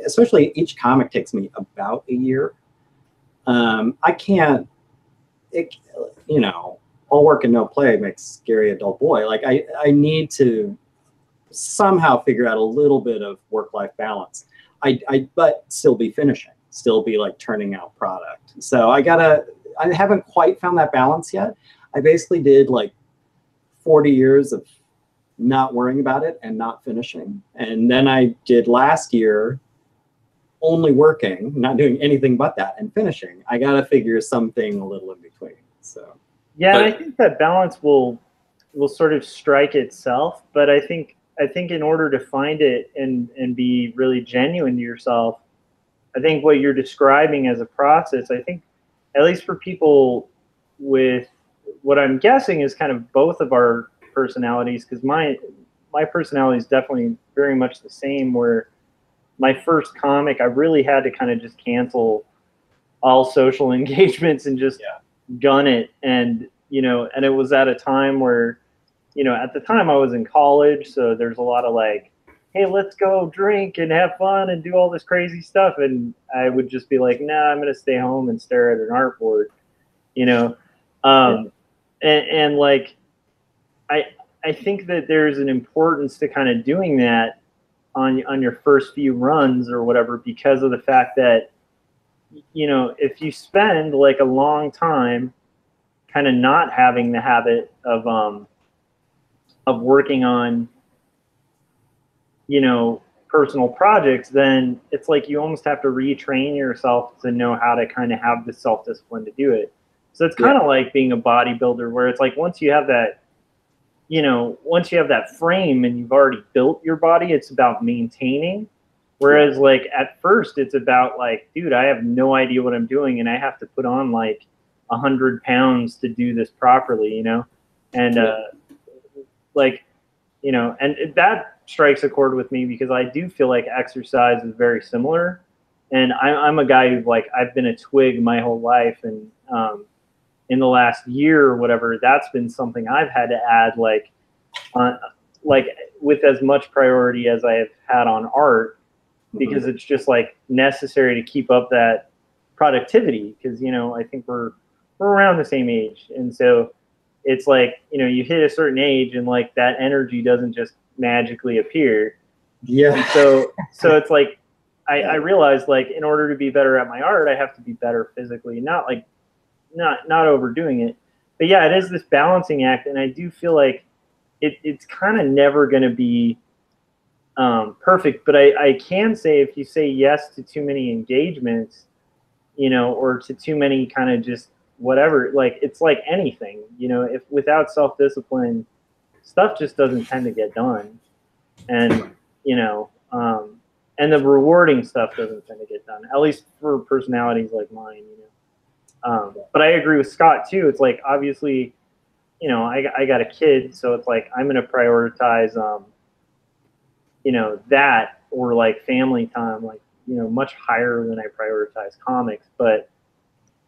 especially each comic takes me about a year. I can't, you know, all work and no play makes Gary a dull boy. Like, I need to somehow figure out a little bit of work-life balance. But still be finishing, still be like turning out product. So I haven't quite found that balance yet. I basically did like 40 years of not worrying about it and not finishing. And then I did last year only working, not doing anything but that, and finishing. I got to figure something a little in between. So yeah, and I think that balance will sort of strike itself. But I think in order to find it and be really genuine to yourself, I think what you're describing as a process, I think, at least for people with what I'm guessing is kind of both of our personalities, because my personality is definitely very much the same, where my first comic, I really had to kind of just cancel all social engagements and just gun it. And, you know, and it was at a time where, you know, at the time I was in college, so there's a lot of like, hey, let's go drink and have fun and do all this crazy stuff. And I would just be like, nah, I'm going to stay home and stare at an artboard, you know? And like, I think that there's an importance to kind of doing that on your first few runs or whatever, because of the fact that, you know, if you spend like a long time kind of not having the habit of working on, you know, personal projects, then it's like you almost have to retrain yourself to know how to kind of have the self-discipline to do it. So it's kind of like being a bodybuilder, where it's like once you have that, you know, once you have that frame and you've already built your body, it's about maintaining. Whereas like at first it's about like, dude, I have no idea what I'm doing, and I have to put on like 100 pounds to do this properly, you know? And like, you know, and that strikes a chord with me, because I do feel like exercise is very similar. And I'm a guy who, like, I've been a twig my whole life, and in the last year or whatever, that's been something I've had to add, like with as much priority as I have had on art, because it's just like necessary to keep up that productivity. Because, you know, I think we're around the same age, and so it's like, you know, you hit a certain age and like that energy doesn't just magically appear. Yeah. And so it's like I realized, like, in order to be better at my art, I have to be better physically, not overdoing it. But yeah, it is this balancing act, and I do feel like it's kind of never going to be perfect. But I can say, if you say yes to too many engagements, you know, or to too many kind of just whatever, like, it's like anything, you know, if without self-discipline, stuff just doesn't tend to get done. And, you know, and the rewarding stuff doesn't tend to get done, at least for personalities like mine, you know. But I agree with Scott too. It's like, obviously, you know, I got a kid, so it's like I'm going to prioritize, you know, that, or like family time, like, you know, much higher than I prioritize comics. But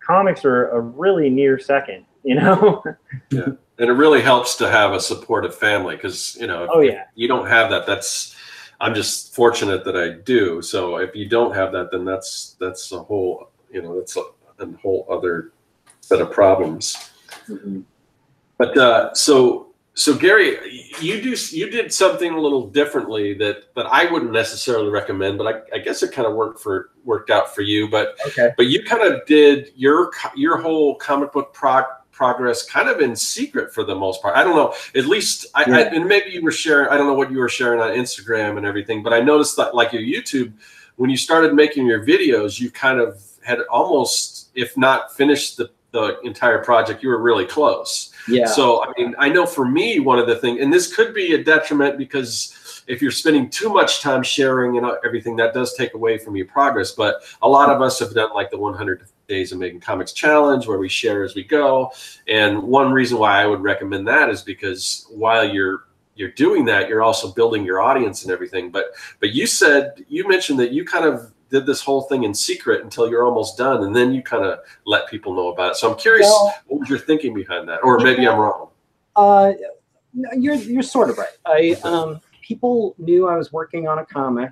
comics are a really near second, you know. Yeah, and it really helps to have a supportive family, because, you know, if you don't have that, I'm just fortunate that I do. So if you don't have that, then that's a whole, you know, that's a whole other set of problems. But so Gary, you did something a little differently that I wouldn't necessarily recommend, but I guess it kind of worked out for you. But you kind of did your whole comic book progress kind of in secret for the most part. I don't know, at least and maybe you were sharing, I don't know what you were sharing on Instagram and everything, but I noticed that, like, your YouTube, when you started making your videos, you kind of had almost, if not finished the entire project, you were really close. Yeah. So, I mean, I know for me, one of the things, and this could be a detriment, because if you're spending too much time sharing and everything, that does take away from your progress. But a lot of us have done like the 100 Days of Making Comics Challenge, where we share as we go. And one reason why I would recommend that is because while you're doing that, you're also building your audience and everything. But you mentioned that you kind of did this whole thing in secret until you're almost done, and then you kind of let people know about it. So I'm curious, what was your thinking behind that? Or maybe I'm wrong. You're sort of right. People knew I was working on a comic,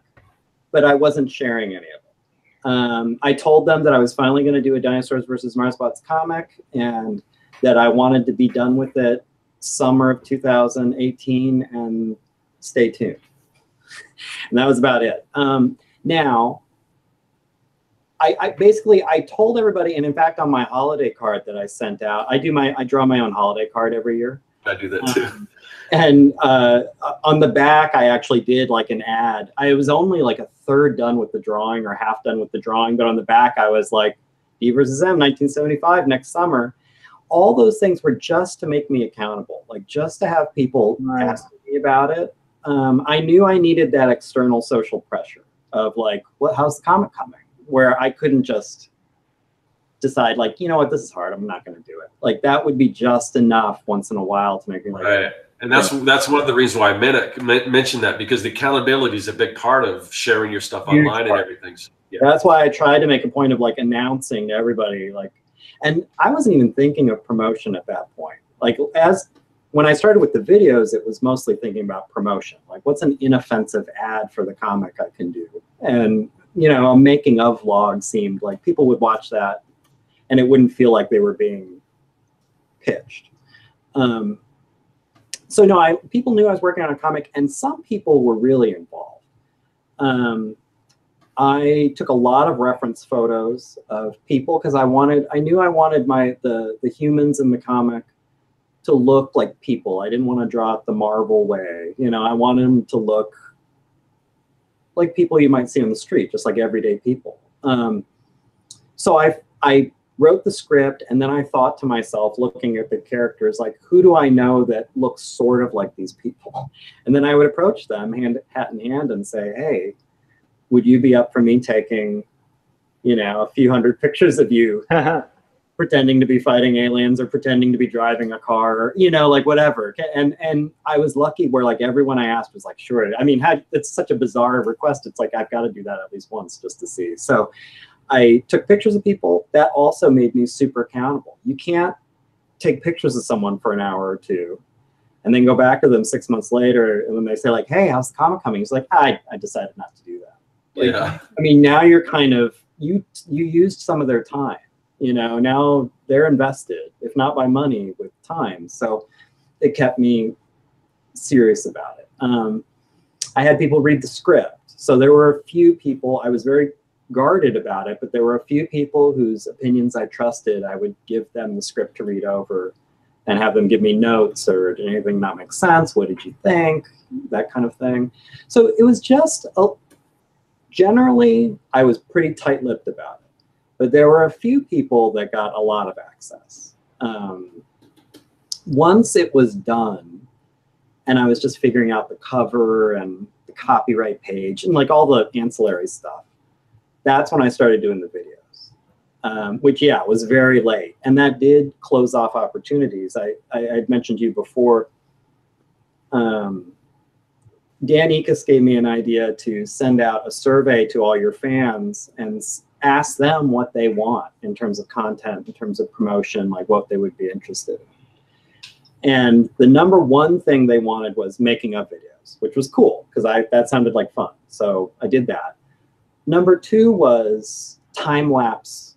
but I wasn't sharing any of it. I told them that I was finally going to do a Dinosaurs versus Marsbots comic, and that I wanted to be done with it summer of 2018, and stay tuned. And that was about it. Now, I basically told everybody, and in fact, on my holiday card that I sent out, I draw my own holiday card every year. I do that too. And on the back, I actually did like an ad. I was only like a third done with the drawing, or half done with the drawing, but on the back, I was like, D versus M 1975 next summer. All those things were just to make me accountable, like just to have people ask me about it. I knew I needed that external social pressure of like, how's the comic coming? Where I couldn't just decide, like, you know what, this is hard, I'm not going to do it. Like, that would be just enough once in a while to make me like, right. And that's one of the reasons why I mentioned that, because the accountability is a big part of sharing your stuff online and everything. So, yeah. That's why I tried to make a point of like announcing to everybody, like, and I wasn't even thinking of promotion at that point. Like, when I started with the videos, it was mostly thinking about promotion. Like, what's an inoffensive ad for the comic I can do? And, you know, a making of vlog seemed like people would watch that and it wouldn't feel like they were being pitched. So no, people knew I was working on a comic, and some people were really involved. I took a lot of reference photos of people because I knew I wanted the humans in the comic to look like people. I didn't want to draw it the Marvel way. You know, I wanted them to look like people you might see on the street, just like everyday people. So I wrote the script, and then I thought to myself, looking at the characters, like, who do I know that looks sort of like these people? And then I would approach them hat in hand and say, hey, would you be up for me taking, you know, a few hundred pictures of you pretending to be fighting aliens or pretending to be driving a car, or, you know, like whatever. And I was lucky where like everyone I asked was like, sure. I mean, it's such a bizarre request. It's like, I've got to do that at least once just to see. So I took pictures of people. That also made me super accountable. You can't take pictures of someone for an hour or two, and then go back to them 6 months later, and when they say like, "Hey, how's the comic coming?" He's like, "I decided not to do that." Like, Yeah. I mean, now you're kind of you used some of their time. You know, now they're invested, if not by money, with time. So it kept me serious about it. I had people read the script. So there were a few people, I was very guarded about it, but there were a few people whose opinions I trusted. I would give them the script to read over and have them give me notes, or did anything not make sense? What did you think? That kind of thing. So it was just, generally, I was pretty tight-lipped about it. But there were a few people that got a lot of access. Once it was done, and I was just figuring out the cover and the copyright page and like all the ancillary stuff, that's when I started doing the videos, which, yeah, was very late. And that did close off opportunities. I'd mentioned to you before, Dan Ikas gave me an idea to send out a survey to all your fans and ask them what they want in terms of content, in terms of promotion, like what they would be interested in. And the number one thing they wanted was making up videos, which was cool because that sounded like fun. So I did that. Number two was time-lapse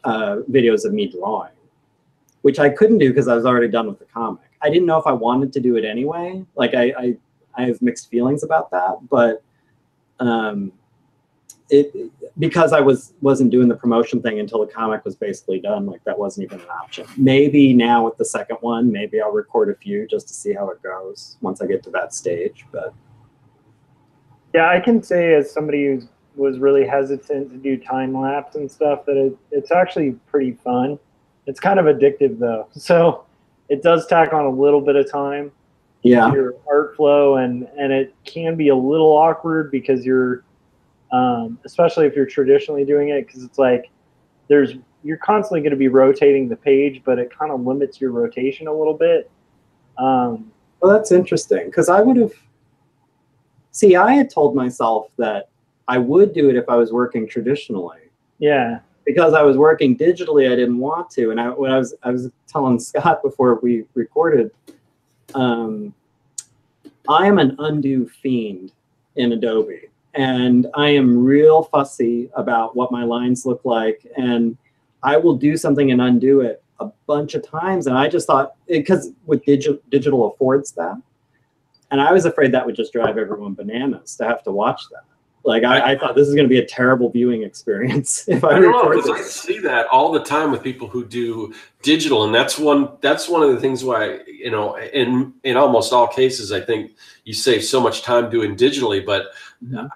videos of me drawing, which I couldn't do because I was already done with the comic. I didn't know if I wanted to do it anyway. Like I have mixed feelings about that, but because I wasn't doing the promotion thing until the comic was basically done, like that wasn't even an option. Maybe now with the second one, maybe I'll record a few just to see how it goes once I get to that stage. But yeah, I can say as somebody who was really hesitant to do time lapse and stuff that it's actually pretty fun. It's kind of addictive though, so it does tack on a little bit of time. Yeah, your art flow, and it can be a little awkward because you're especially if you're traditionally doing it, because it's like you're constantly going to be rotating the page, but it kind of limits your rotation a little bit. Well, that's interesting, because I had told myself that I would do it if I was working traditionally. Yeah. Because I was working digitally, I didn't want to. And I was telling Scott before we recorded, I am an undo fiend in Adobe. And I am real fussy about what my lines look like. And I will do something and undo it a bunch of times. And I just thought, because with digital affords that. And I was afraid that would just drive everyone bananas to have to watch that. Like, I thought this is going to be a terrible viewing experience if I record this. I see that all the time with people who do digital, and that's one of the things why, you know, in almost all cases, I think you save so much time doing digitally. But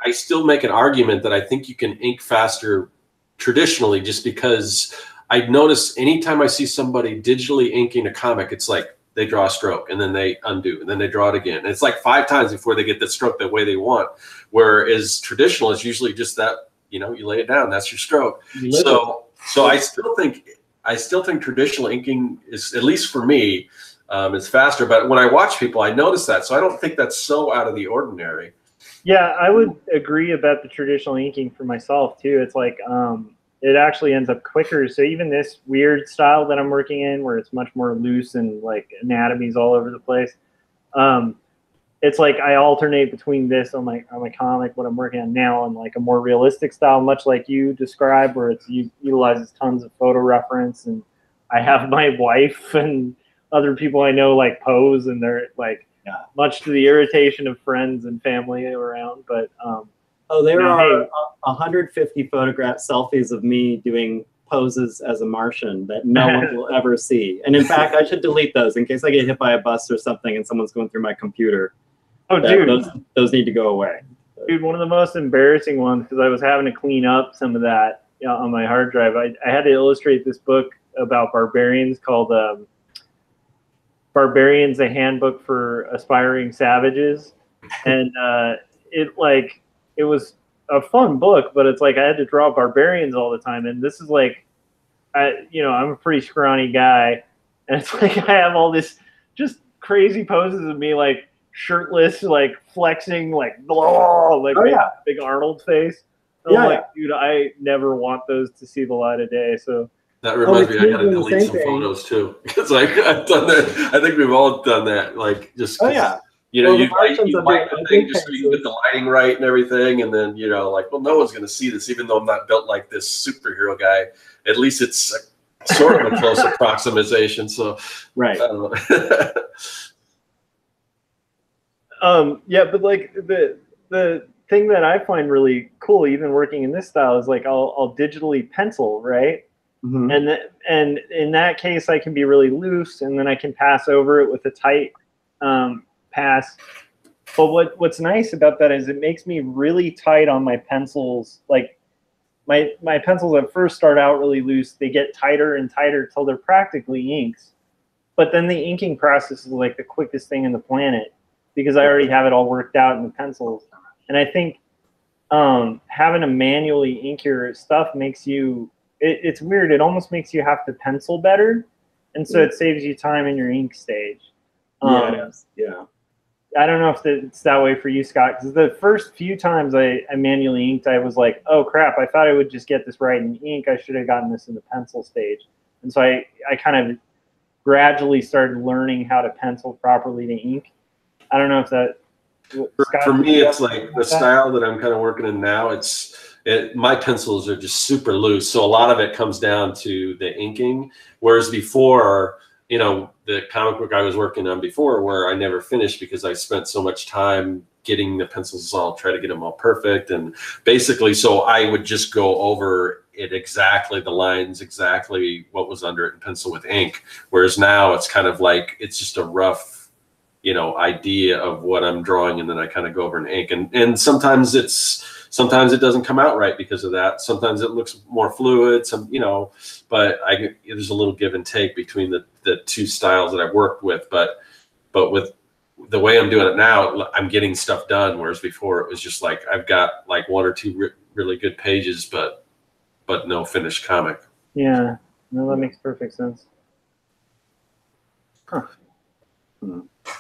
I still make an argument that I think you can ink faster traditionally, just because I notice anytime I see somebody digitally inking a comic, it's like they draw a stroke and then they undo and then they draw it again. And it's like 5 times before they get the stroke the way they want. Whereas traditional is usually just that, you know, you lay it down, that's your stroke. So I still think traditional inking is, at least for me, is faster. But when I watch people, I notice that. So I don't think that's so out of the ordinary. Yeah, I would agree about the traditional inking for myself too. It's like it actually ends up quicker. So even this weird style that I'm working in, where it's much more loose and like anatomies all over the place, it's like I alternate between this on my comic, what I'm working on now, and like a more realistic style, much like you described, where it utilizes tons of photo reference, and I have my wife and other people I know like pose, and they're like much to the irritation of friends and family around. But there are 150 selfies of me doing poses as a Martian that no one will ever see. And in fact, I should delete those in case I get hit by a bus or something and someone's going through my computer. Oh, dude. Those need to go away. Dude, one of the most embarrassing ones, because I was having to clean up some of that on my hard drive. I had to illustrate this book about barbarians called Barbarians, a Handbook for Aspiring Savages. And it was a fun book, but it's like I had to draw barbarians all the time. And this is like, I'm a pretty scrawny guy. And it's like I have all this just crazy poses of me like shirtless, like flexing, like blah, like big Arnold face. And I'm like, dude, I never want those to see the light of day. So That reminds me, I kids gotta do the delete same some thing. photos too, because like I've done that. I think we've all done that. Like just, Oh yeah. you know, Well, the you Martians you are light doing the thing ugly just so you can get faces. the lighting right and everything, and then you know, like, well, no one's gonna see this, even though I'm not built like this superhero guy. At least it's sort of a close approximation. So, Right. Yeah, but like the thing that I find really cool, even working in this style, is like I'll digitally pencil, right? Mm-hmm. And in that case, I can be really loose, and then I can pass over it with a tight pass. But what's nice about that is it makes me really tight on my pencils. Like my pencils at first start out really loose. They get tighter and tighter till they're practically inks. But then the inking process is like the quickest thing in the planet because I already have it all worked out in the pencils. And I think having to manually ink your stuff makes you, it's weird. It almost makes you have to pencil better. And so it saves you time in your ink stage. Yeah, it is. Yeah. I don't know if it's that way for you, Scott, because the first few times I manually inked, I was like, oh, crap, I thought I would just get this right in ink. I should have gotten this in the pencil stage. And so I kind of gradually started learning how to pencil properly to ink. I don't know if that... Scott, for me, it's like the style that I'm kind of working in now. My pencils are just super loose, so a lot of it comes down to the inking. Whereas before, you know, the comic book I was working on before, where I never finished because I spent so much time getting the pencils all, try to get them all perfect, and basically, so I would just go over it exactly, the lines exactly what was under it in pencil with ink. Whereas now it's kind of like it's just a rough, you know, idea of what I'm drawing, and then I kind of go over and ink, and sometimes it doesn't come out right because of that. Sometimes it looks more fluid, you know, but there's a little give and take between the two styles that I've worked with, but with the way I'm doing it now, I'm getting stuff done, whereas before it was just like I've got like one or two really good pages, but no finished comic. Yeah, no, that makes perfect sense. Huh.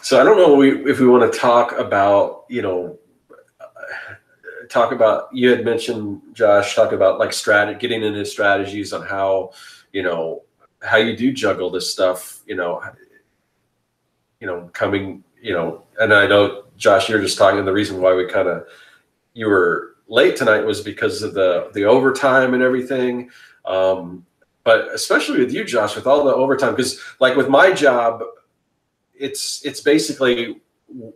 So I don't know if we want to talk about, you know, you had mentioned, Josh, talk about like getting into strategies on how, you know, how you do juggle this stuff, you know, coming, you know, and I know, Josh, you're just talking, the reason why you were late tonight was because of the overtime and everything. But especially with you, Josh, with all the overtime, because like with my job, it's basically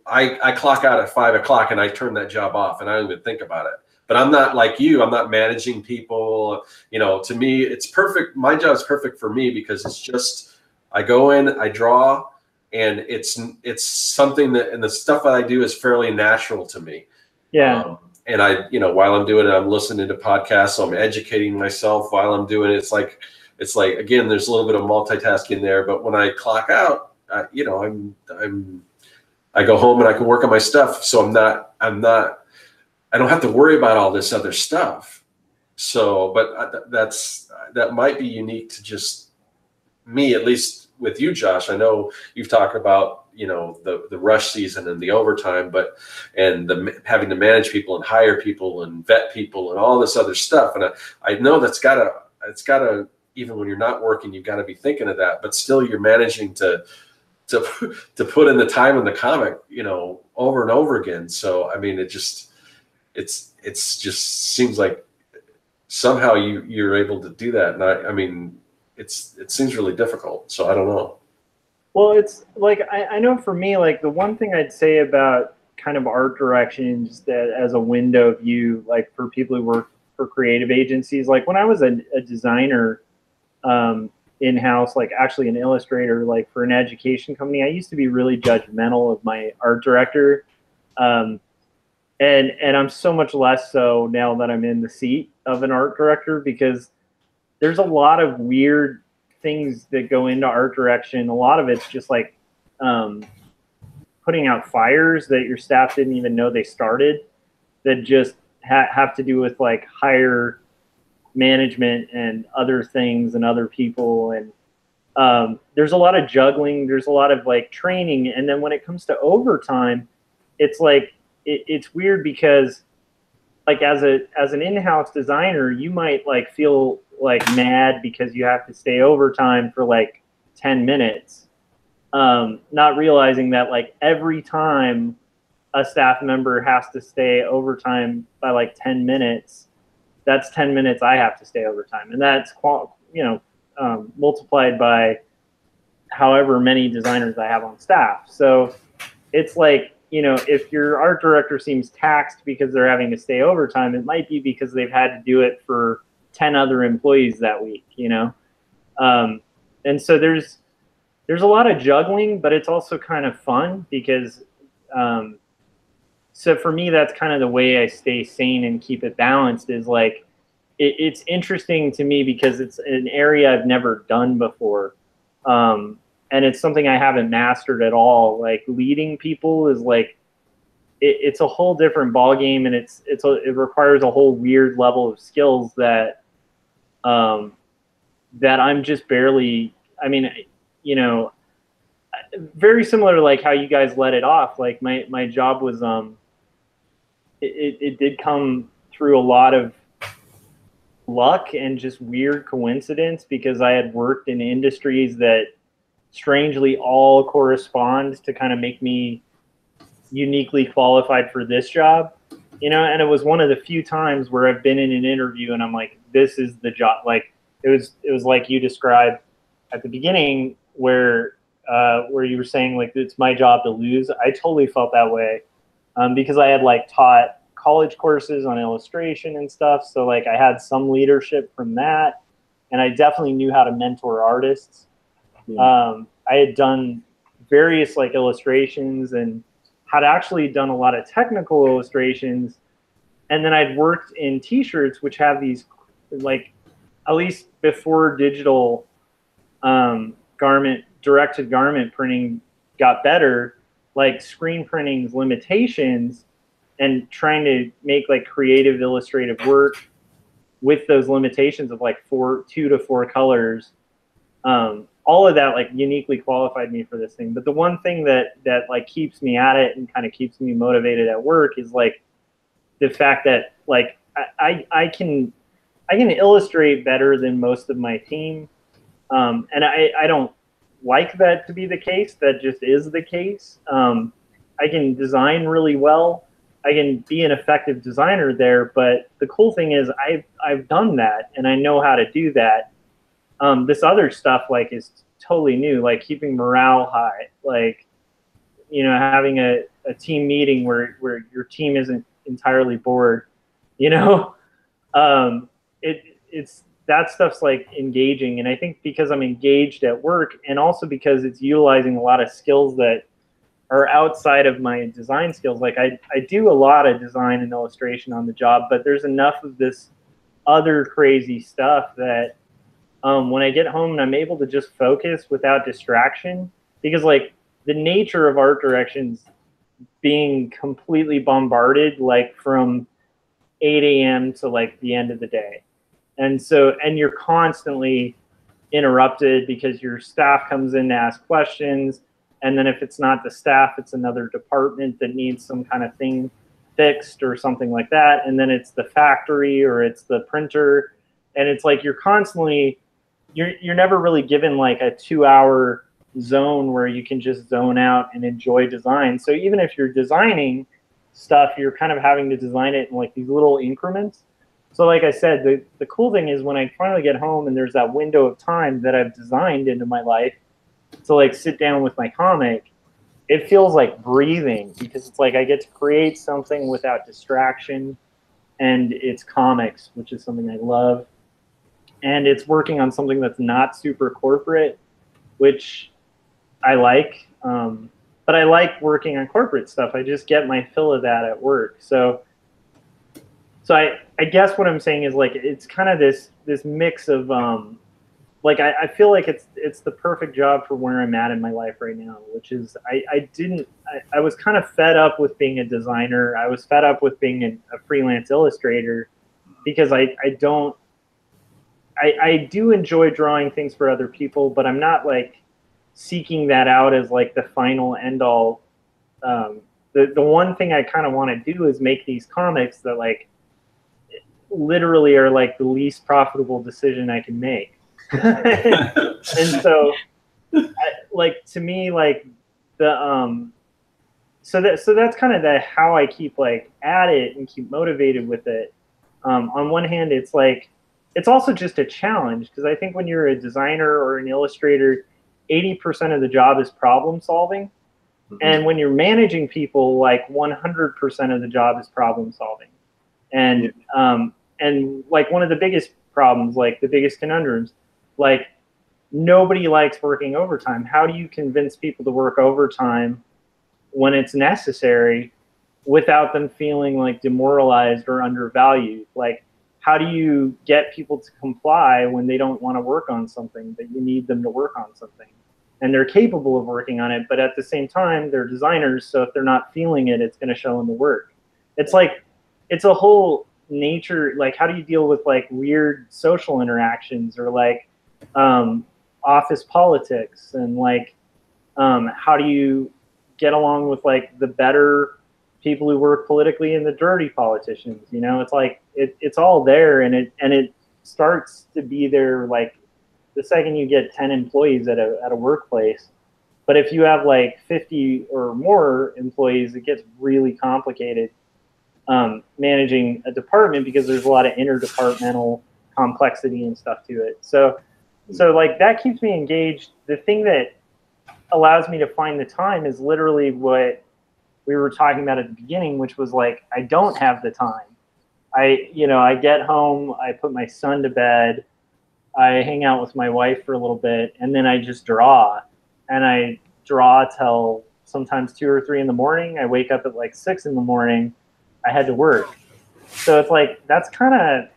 I clock out at 5 o'clock and I turn that job off and I don't even think about it. But I'm not like you. I'm not managing people. You know, to me, it's perfect. My job is perfect for me because it's just I go in, I draw, and it's something that, and the stuff that I do is fairly natural to me. Yeah. And I, you know, while I'm doing it, I'm listening to podcasts. So I'm educating myself while I'm doing it. It's like again, there's a little bit of multitasking there. But when I clock out, you know, I go home and I can work on my stuff. So I don't have to worry about all this other stuff. So, but that might be unique to just me, at least with you, Josh. I know you've talked about, you know, the rush season and the overtime, and having to manage people and hire people and vet people and all this other stuff. And I know it's gotta, even when you're not working, you've got to be thinking of that, but still you're managing to put in the time in the comic, you know, over and over again. So, I mean, it just seems like somehow you're able to do that. And I mean, it seems really difficult. So I don't know. Well, it's like, I know for me, like the one thing I'd say about kind of art directions that as a window view, like for people who work for creative agencies, like when I was a designer, in-house, like actually an illustrator, like for an education company, I used to be really judgmental of my art director. And I'm so much less so now that I'm in the seat of an art director, because there's a lot of weird things that go into art direction. A lot of it's just like putting out fires that your staff didn't even know they started, that just have to do with like higher management and other things and other people. And there's a lot of juggling. There's a lot of like training. And then when it comes to overtime, it's like, it's weird because like as an in-house designer, you might like feel like mad because you have to stay overtime for like 10 minutes, not realizing that like every time a staff member has to stay overtime by like 10 minutes, that's 10 minutes I have to stay overtime. And that's, multiplied by however many designers I have on staff. So it's like, if your art director seems taxed because they're having to stay overtime, it might be because they've had to do it for 10 other employees that week, and so there's a lot of juggling, but it's also kind of fun because, so for me, that's kind of the way I stay sane and keep it balanced is like, it's interesting to me because it's an area I've never done before. And it's something I haven't mastered at all. Like leading people is like, it's a whole different ball game, and it requires a whole weird level of skills that that I'm just barely. I mean, very similar to like how you guys let it off. Like my job was it did come through a lot of luck and just weird coincidence because I had worked in industries that strangely all correspond to kind of make me uniquely qualified for this job, and it was one of the few times where I've been in an interview and I'm like, this is the job. Like it was like you described at the beginning where you were saying like, it's my job to lose. I totally felt that way because I had like taught college courses on illustration and stuff. So like I had some leadership from that, and I definitely knew how to mentor artists. Yeah. I had done various like illustrations and had actually done a lot of technical illustrations. And then I'd worked in t-shirts, which have these like, at least before digital directed garment printing got better, like screen printing's limitations and trying to make like creative illustrative work with those limitations of like 2 to 4 colors. All of that like uniquely qualified me for this thing. But the one thing that like keeps me at it and kind of keeps me motivated at work is like the fact that like I can illustrate better than most of my team. And I don't like that to be the case. That just is the case. I can design really well. I can be an effective designer there. But the cool thing is I've done that and I know how to do that. This other stuff like is totally new, like keeping morale high, like, having a team meeting where your team isn't entirely bored, it's that stuff's like engaging. And I think because I'm engaged at work and also because it's utilizing a lot of skills that are outside of my design skills, like I do a lot of design and illustration on the job, but there's enough of this other crazy stuff that when I get home and I'm able to just focus without distraction, because like the nature of art directions being completely bombarded, like from 8 a.m. to like the end of the day. And you're constantly interrupted because your staff comes in to ask questions. And then if it's not the staff, it's another department that needs some kind of thing fixed or something like that. And then it's the factory or it's the printer. And it's like you're constantly, you're never really given like a 2-hour zone where you can just zone out and enjoy design. So even if you're designing stuff, you're kind of having to design it in like these little increments. So like I said, the cool thing is when I finally get home and there's that window of time that I've designed into my life to like sit down with my comic, it feels like breathing because it's like I get to create something without distraction, and it's comics, which is something I love. And it's working on something that's not super corporate, which I like. But I like working on corporate stuff. I just get my fill of that at work. So I guess what I'm saying is like it's kind of this mix of like I feel like it's the perfect job for where I'm at in my life right now, which is I was kind of fed up with being a designer. I was fed up with being a freelance illustrator because I do enjoy drawing things for other people, but I'm not like seeking that out as like the final end all. The one thing I kind of want to do is make these comics that like literally are like the least profitable decision I can make. And so, like, to me, like the so that's kind of how I keep like at it and keep motivated with it. On one hand, it's like it's also just a challenge, because I think when you're a designer or an illustrator, 80% of the job is problem solving. Mm-hmm. And when you're managing people, like 100% of the job is problem solving. And and like one of the biggest problems, like the biggest conundrums, like nobody likes working overtime. How do you convince people to work overtime when it's necessary without them feeling like demoralized or undervalued? Like, how do you get people to comply when they don't want to work on something that you need them to work on something? And they're capable of working on it, but at the same time, they're designers, so if they're not feeling it, it's going to show in the work. It's like, it's a whole nature, like how do you deal with like weird social interactions, or like office politics, and like how do you get along with like the better people who work politically and the dirty politicians? You know, it's like it's all there, and it starts to be there like the second you get 10 employees at a workplace. But if you have like 50 or more employees, it gets really complicated managing a department, because there's a lot of interdepartmental complexity and stuff to it. So like that keeps me engaged. The thing that allows me to find the time is literally what we were talking about at the beginning, which was like, I don't have the time. I get home, I put my son to bed, I hang out with my wife for a little bit, and then I just draw. And I draw till sometimes 2 or 3 in the morning. I wake up at like 6 in the morning. I had to work. So it's like, that's kind of,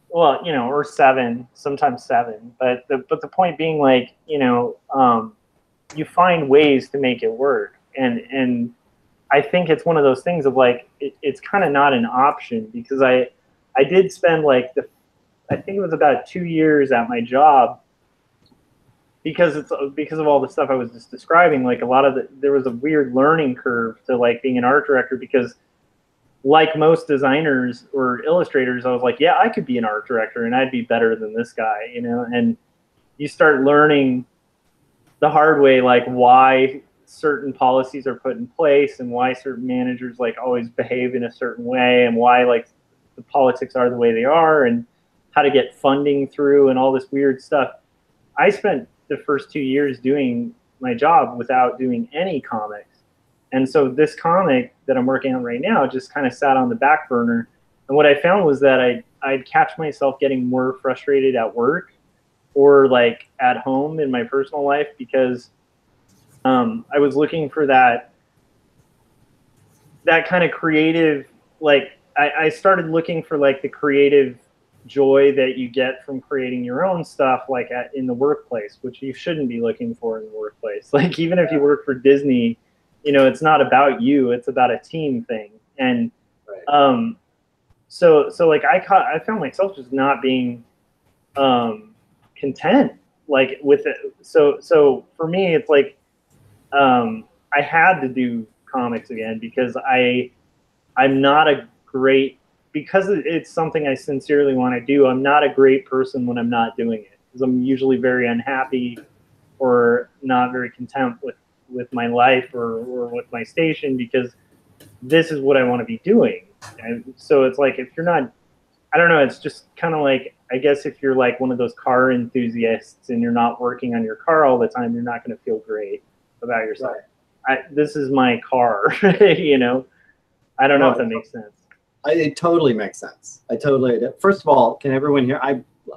well, or 7, sometimes 7. But the point being, like, you find ways to make it work. And I think it's one of those things of like, it's kind of not an option, because I did spend like I think it was about 2 years at my job, because of all the stuff I was just describing. Like there was a weird learning curve to like being an art director, because like most designers or illustrators, I was like, yeah, I could be an art director and I'd be better than this guy, and you start learning the hard way, like why certain policies are put in place, and why certain managers like always behave in a certain way, and why like the politics are the way they are, and how to get funding through, and all this weird stuff. I spent the first 2 years doing my job without doing any comics. And so this comic that I'm working on right now just kind of sat on the back burner. And what I found was that I'd catch myself getting more frustrated at work or like at home in my personal life, because I was looking for that kind of creative, like I started looking for like the creative joy that you get from creating your own stuff, like in the workplace, which you shouldn't be looking for in the workplace. Like, even if you work for Disney, it's not about you, it's about a team thing. And so like I found myself just not being content like with it. So for me, it's like I had to do comics again, because I'm not a great, because it's something I sincerely want to do, I'm not a great person when I'm not doing it, because I'm usually very unhappy or not very content with my life or with my station, because this is what I want to be doing. And so it's like, if you're not, I don't know, it's just kind of like, I guess if you're like one of those car enthusiasts and you're not working on your car all the time, you're not going to feel great about yourself. Right. This is my car, I don't know if that makes sense. It totally makes sense. First of all, can everyone hear?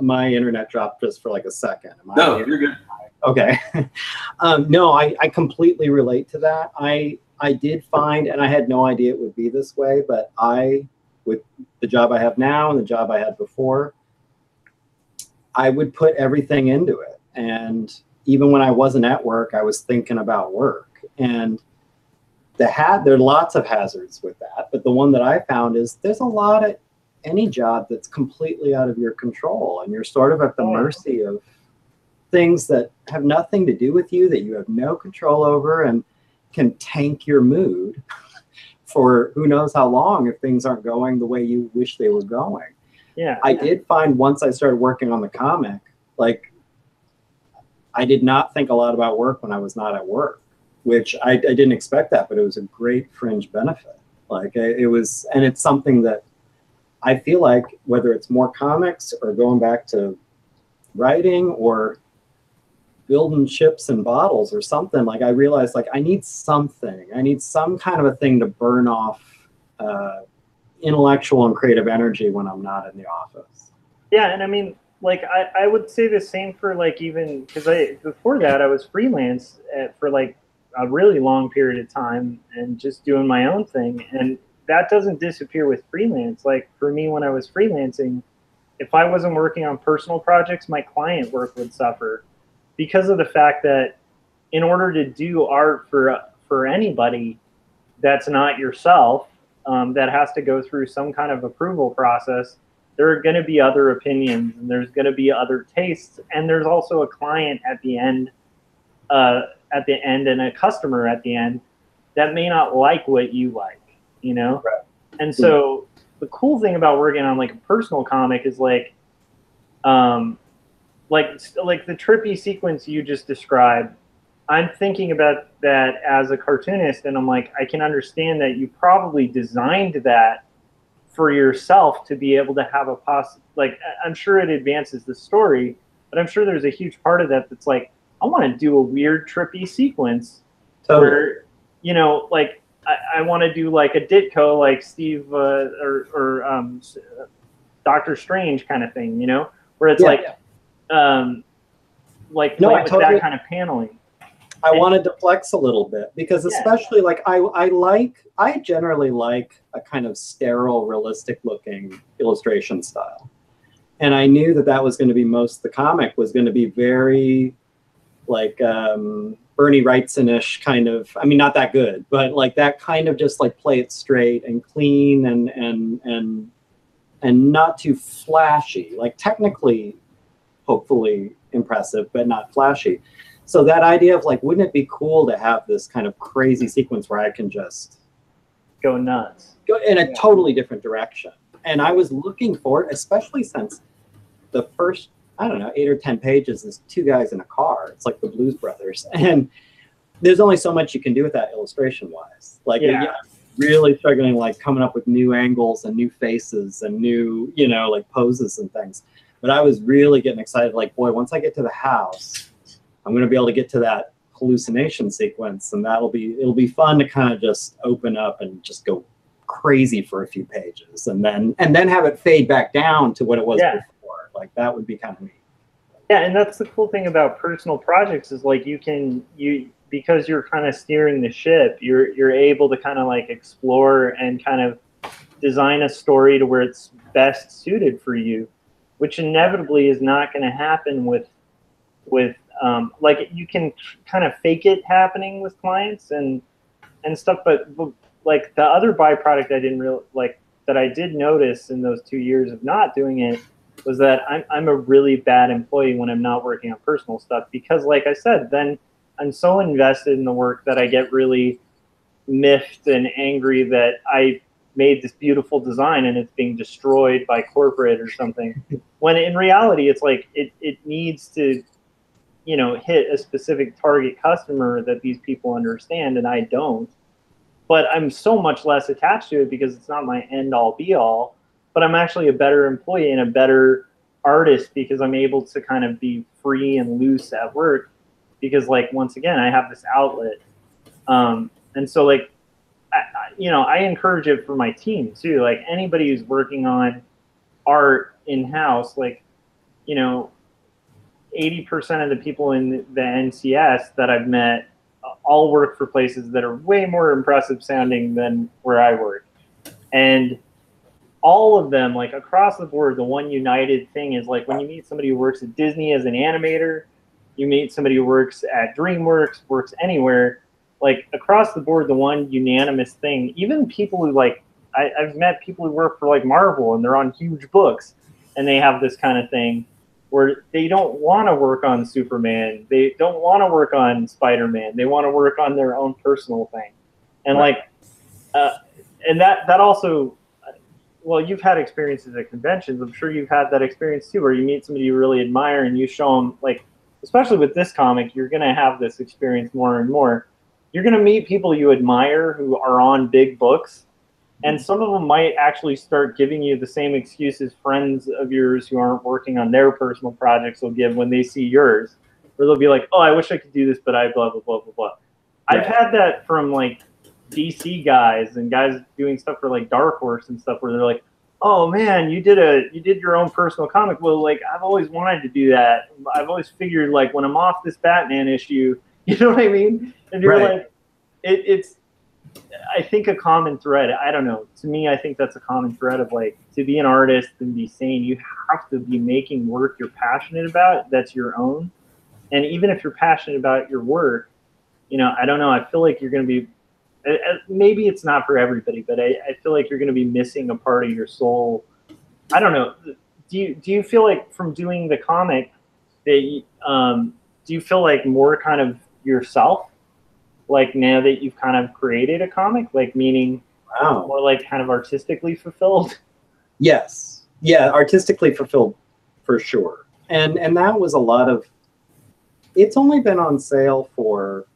My internet dropped just for like a second. No, you're good. Okay. No, I completely relate to that. I did find, and I had no idea it would be this way, but with the job I have now and the job I had before, I would put everything into it. And even when I wasn't at work, I was thinking about work. And there are lots of hazards with that, but the one that I found is there's a lot of any job that's completely out of your control, and you're sort of at the mercy of things that have nothing to do with you, that you have no control over, and can tank your mood for who knows how long if things aren't going the way you wish they were going. Yeah. I did find once I started working on the comic, like I did not think a lot about work when I was not at work, which I didn't expect that, but it was a great fringe benefit. Like it was, and it's something that I feel like whether it's more comics or going back to writing or building ships and bottles or something, like I realized like I need something. I need some kind of a thing to burn off intellectual and creative energy when I'm not in the office. Yeah, and I mean, like I would say the same for like even because before that I was freelance for like a really long period of time and just doing my own thing, and that doesn't disappear with freelance. Like for me, when I was freelancing, if I wasn't working on personal projects, my client work would suffer because of the fact that in order to do art for anybody that's not yourself, that has to go through some kind of approval process, there are going to be other opinions and there's going to be other tastes, and there's also a client at the end and a customer at the end that may not like what you like, you know? Right. And so the cool thing about working on like a personal comic is like the trippy sequence you just described. I'm thinking about that as a cartoonist, and I'm like, I can understand that you probably designed that for yourself to be able to have I'm sure it advances the story, but I'm sure there's a huge part of that that's like, I want to do a weird trippy sequence where, you know, like I want to do like a Ditko, like Steve or Doctor Strange kind of thing, you know, where it's with that kind of paneling. I wanted to flex a little bit because especially like I generally like a kind of sterile, realistic looking illustration style. And I knew that was going to be the comic was going to be very like Bernie Wrightson-ish kind of, I mean, not that good, but like that kind of just like play it straight and clean and not too flashy, like technically, hopefully impressive, but not flashy. So that idea of like, wouldn't it be cool to have this kind of crazy sequence where I can just go nuts, go in a totally different direction. And I was looking for it, especially since the first, I don't know, 8 or 10 pages is 2 guys in a car. It's like the Blues Brothers. And there's only so much you can do with that illustration wise. Like really struggling, like coming up with new angles and new faces and new, you know, like poses and things. But I was really getting excited. Like, boy, once I get to the house, I'm going to be able to get to that hallucination sequence, and it'll be fun to kind of just open up and just go crazy for a few pages, and then have it fade back down to what it was before. Like that would be kind of neat. Yeah, and that's the cool thing about personal projects is like because you're kind of steering the ship, you're able to kind of like explore and kind of design a story to where it's best suited for you, which inevitably is not going to happen with like you can kind of fake it happening with clients and stuff, but like the other byproduct that I did notice in those 2 years of not doing it was that I'm a really bad employee when I'm not working on personal stuff, because like I said, then I'm so invested in the work that I get really miffed and angry that I made this beautiful design and it's being destroyed by corporate or something. When in reality, it's like it needs to, you know, hit a specific target customer that these people understand, and I don't. But I'm so much less attached to it because it's not my end all be all. But I'm actually a better employee and a better artist because I'm able to kind of be free and loose at work because, like, once again, I have this outlet. And so, like, I encourage it for my team too. Like anybody who's working on art in-house, like, you know, 80% of the people in the NCS that I've met all work for places that are way more impressive sounding than where I work. And all of them, like across the board, the one united thing is like when you meet somebody who works at Disney as an animator, you meet somebody who works at DreamWorks, works anywhere, like across the board, the one unanimous thing, even people who like, I've met people who work for like Marvel and they're on huge books and they have this kind of thing where they don't want to work on Superman. They don't want to work on Spider-Man. They want to work on their own personal thing. And like, and that also, well, you've had experiences at conventions. I'm sure you've had that experience too, where you meet somebody you really admire and you show them, like, especially with this comic, you're going to have this experience more and more. You're going to meet people you admire who are on big books, and some of them might actually start giving you the same excuses friends of yours who aren't working on their personal projects will give when they see yours, where they'll be like, oh, I wish I could do this, but I blah, blah, blah, blah, blah. I've had that from, like, DC guys and guys doing stuff for, like, Dark Horse and stuff, where they're like, oh man, you did your own personal comic. Well, like, I've always wanted to do that. I've always figured, like, when I'm off this Batman issue, you know what I mean? And you're like, it's I think a common thread. I don't know. To me, I think that's a common thread of, like, to be an artist and be sane, you have to be making work you're passionate about, that's your own. And even if you're passionate about your work, you know, I don't know. I feel like you're going to be, maybe it's not for everybody, but I feel like you're going to be missing a part of your soul. I don't know. Do you feel like from doing the comic that do you feel like more kind of yourself, like, now that you've kind of created a comic, like, meaning more like kind of artistically fulfilled? Yes. Yeah, artistically fulfilled for sure. And that was a lot of, it's only been on sale for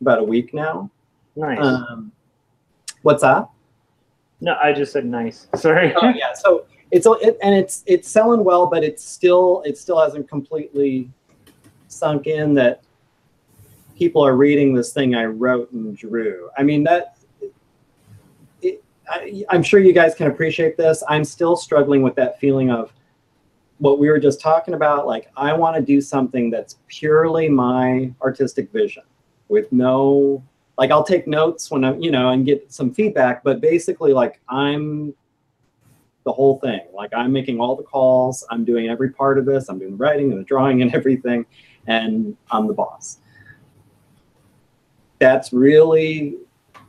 about a week now. Nice. What's that? No, I just said nice. Sorry. Oh yeah. So it's selling well, but it still hasn't completely sunk in that people are reading this thing I wrote and drew. I mean, I'm sure you guys can appreciate this. I'm still struggling with that feeling of what we were just talking about. Like, I want to do something that's purely my artistic vision with no, like, I'll take notes when I'm, you know, and get some feedback, but basically, like, I'm the whole thing. Like, I'm making all the calls. I'm doing every part of this. I'm doing the writing and the drawing and everything, and I'm the boss. That's really,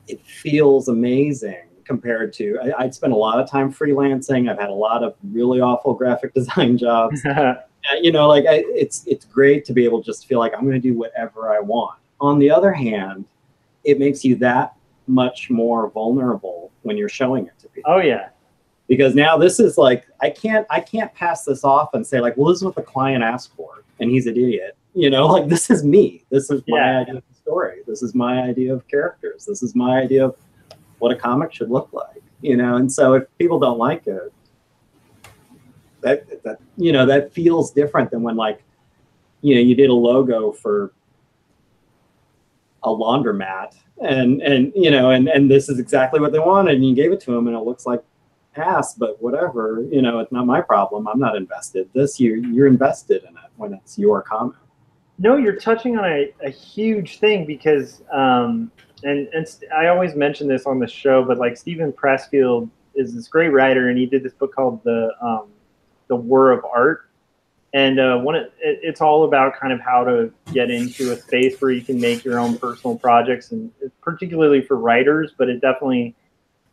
it feels amazing compared to, I'd spent a lot of time freelancing. I've had a lot of really awful graphic design jobs. You know, like, it's great to be able to just feel like I'm going to do whatever I want. On the other hand, it makes you that much more vulnerable when you're showing it to people. Oh yeah. Because now this is like, I can't pass this off and say, like, well, this is what the client asked for, and he's an idiot. You know, like, this is me. This is my idea of the story. This is my idea of characters. This is my idea of what a comic should look like. You know, and so if people don't like it, that you know, that feels different than when, like, you know, you did a logo for a laundromat, and you know, and this is exactly what they wanted, and you gave it to them, and it looks like ass, but whatever, you know, it's not my problem. I'm not invested. You're invested in it when it's your comic. No, you're touching on a huge thing, because and I always mention this on the show, but, like, Stephen Pressfield is this great writer, and he did this book called The War of Art. And it's all about kind of how to get into a space where you can make your own personal projects, and particularly for writers, but it definitely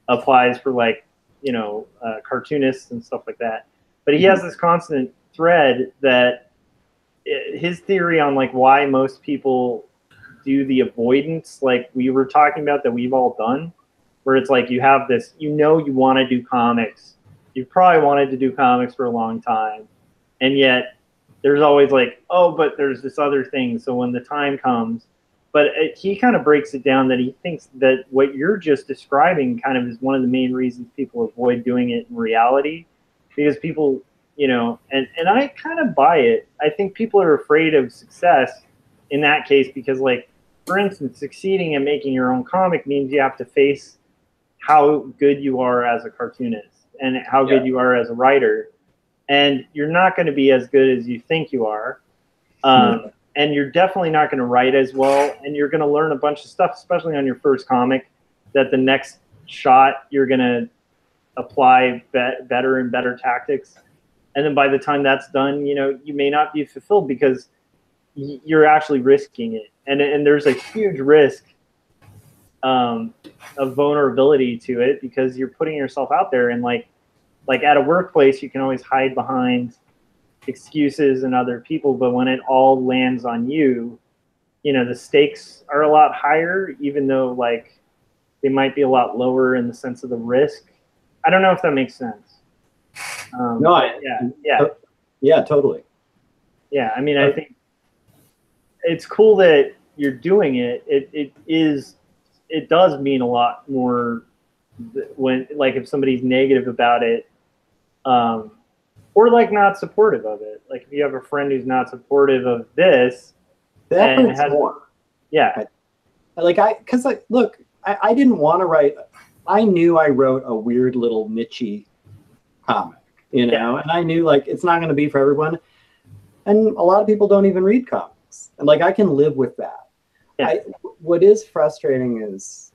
applies for, like, you know, cartoonists and stuff like that. But he has this constant thread that his theory on, like, why most people do the avoidance, like we were talking about, that we've all done, where it's like, you have this, you know, you want to do comics. You've probably wanted to do comics for a long time. And yet there's always, like, oh, but there's this other thing. So when the time comes, but he kind of breaks it down that he thinks that what you're just describing kind of is one of the main reasons people avoid doing it in reality, because people, you know, and I kind of buy it. I think people are afraid of success in that case because, like, for instance, succeeding at making your own comic means you have to face how good you are as a cartoonist and how good you are as a writer. And you're not going to be as good as you think you are. And you're definitely not going to write as well. And you're going to learn a bunch of stuff, especially on your first comic, that the next shot you're going to apply better and better tactics. And then by the time that's done, you know, you may not be fulfilled because you're actually risking it. And there's a huge risk of vulnerability to it because you're putting yourself out there. And like at a workplace, you can always hide behind excuses and other people, but when it all lands on you, you know, the stakes are a lot higher, even though, like, they might be a lot lower in the sense of the risk. I don't know if that makes sense. No, yeah, totally. Yeah, I mean, I think it's cool that you're doing it. It does mean a lot more when, like, if somebody's negative about it, or like not supportive of it. Like if you have a friend who's not supportive of this, that hurts more. Yeah. Look, I didn't want to write. I knew I wrote a weird little niche comic, you know, and I knew like it's not going to be for everyone. And a lot of people don't even read comics, and like I can live with that. Yeah. What is frustrating is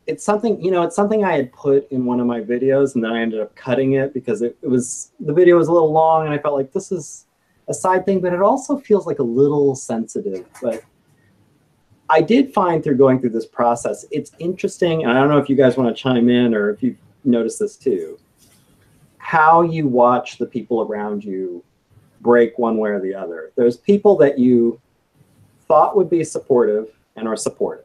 it's something, you know, it's something I had put in one of my videos, and then I ended up cutting it because the video was a little long, and I felt like this is a side thing, but it also feels like a little sensitive. But I did find through going through this process, it's interesting, and I don't know if you guys want to chime in or if you've noticed this too, how you watch the people around you break one way or the other. There's people that you thought would be supportive and are supportive.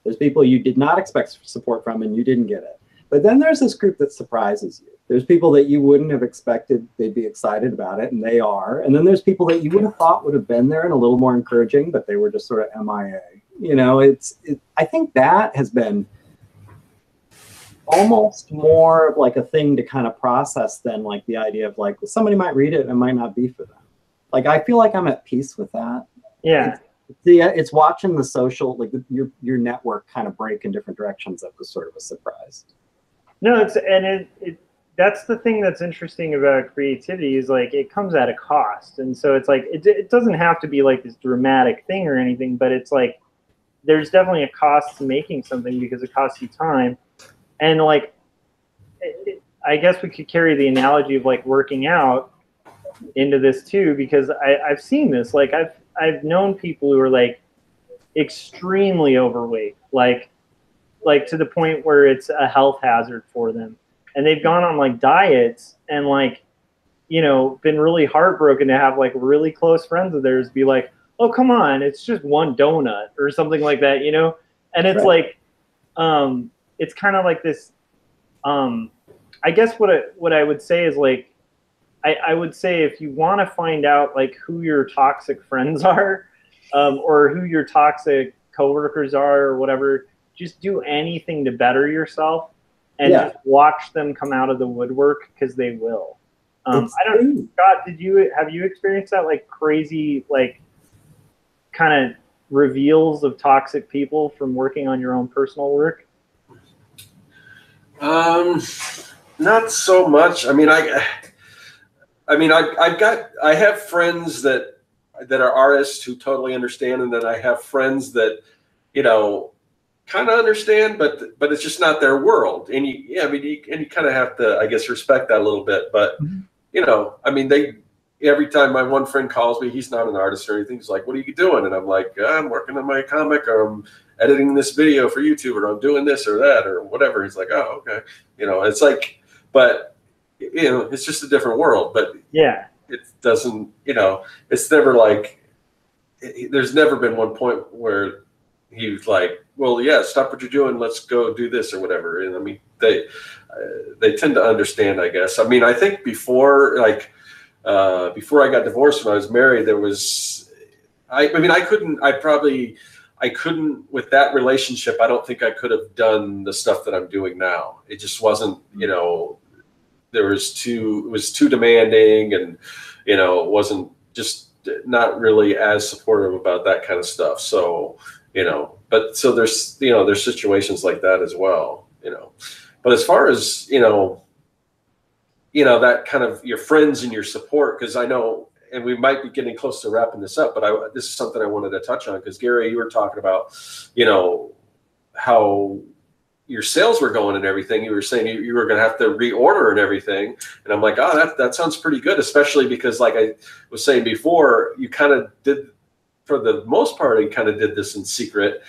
There's people you did not expect support from and you didn't get it. But then there's this group that surprises you. There's people that you wouldn't have expected they'd be excited about it, and they are. And then there's people that you would have thought would have been there and a little more encouraging, but they were just sort of MIA. You know, I think that has been almost more of like a thing to kind of process than like the idea of like, well, somebody might read it and it might not be for them. Like, I feel like I'm at peace with that. Yeah. It's watching the social, like your network kind of break in different directions that was sort of a surprise. No, that's the thing that's interesting about creativity is like it comes at a cost. And so it's like, it doesn't have to be like this dramatic thing or anything, but it's like, there's definitely a cost to making something because it costs you time. And like, I guess we could carry the analogy of like working out into this too, because I've seen this. Like I've known people who are like extremely overweight, like to the point where it's a health hazard for them. And they've gone on like diets and like, you know, been really heartbroken to have like really close friends of theirs be like, oh, come on, it's just one donut or something like that, you know? And it's like, it's kind of like this, I guess what I would say is like, I would say if you want to find out like who your toxic friends are, or who your toxic coworkers are or whatever, just do anything to better yourself and just watch them come out of the woodwork because they will. I don't know, Scott, have you experienced that like crazy, like kind of reveals of toxic people from working on your own personal work? Not so much. I mean, I have friends that are artists who totally understand, and then I have friends that, you know, kind of understand, but it's just not their world. And you kind of have to, I guess, respect that a little bit. But you know, I mean, every time my one friend calls me, he's not an artist or anything. He's like, "What are you doing?" And I'm like, "I'm working on my comic, or I'm editing this video for YouTube, or I'm doing this or that or whatever." He's like, "Oh, okay." You know, it's like, but you know, it's just a different world. But yeah, it doesn't, you know, it's never like, there's never been one point where he's like, well, yeah, stop what you're doing, let's go do this or whatever. And I mean, they tend to understand, I guess. I mean, I think before I got divorced, when I was married, there was, I couldn't with that relationship. I don't think I could have done the stuff that I'm doing now. It just wasn't, you know, it was too demanding, and, you know, it wasn't, just not really as supportive about that kind of stuff. So, you know, but so there's, you know, there's situations like that as well, you know. But as far as, you know, that kind of your friends and your support, because I know, and we might be getting close to wrapping this up, but this is something I wanted to touch on, because Gary, you were talking about, you know, how your sales were going and everything. You were saying you were going to have to reorder and everything. And I'm like, oh, that sounds pretty good, especially because, like I was saying before, you kind of did, for the most part, you kind of did this in secret.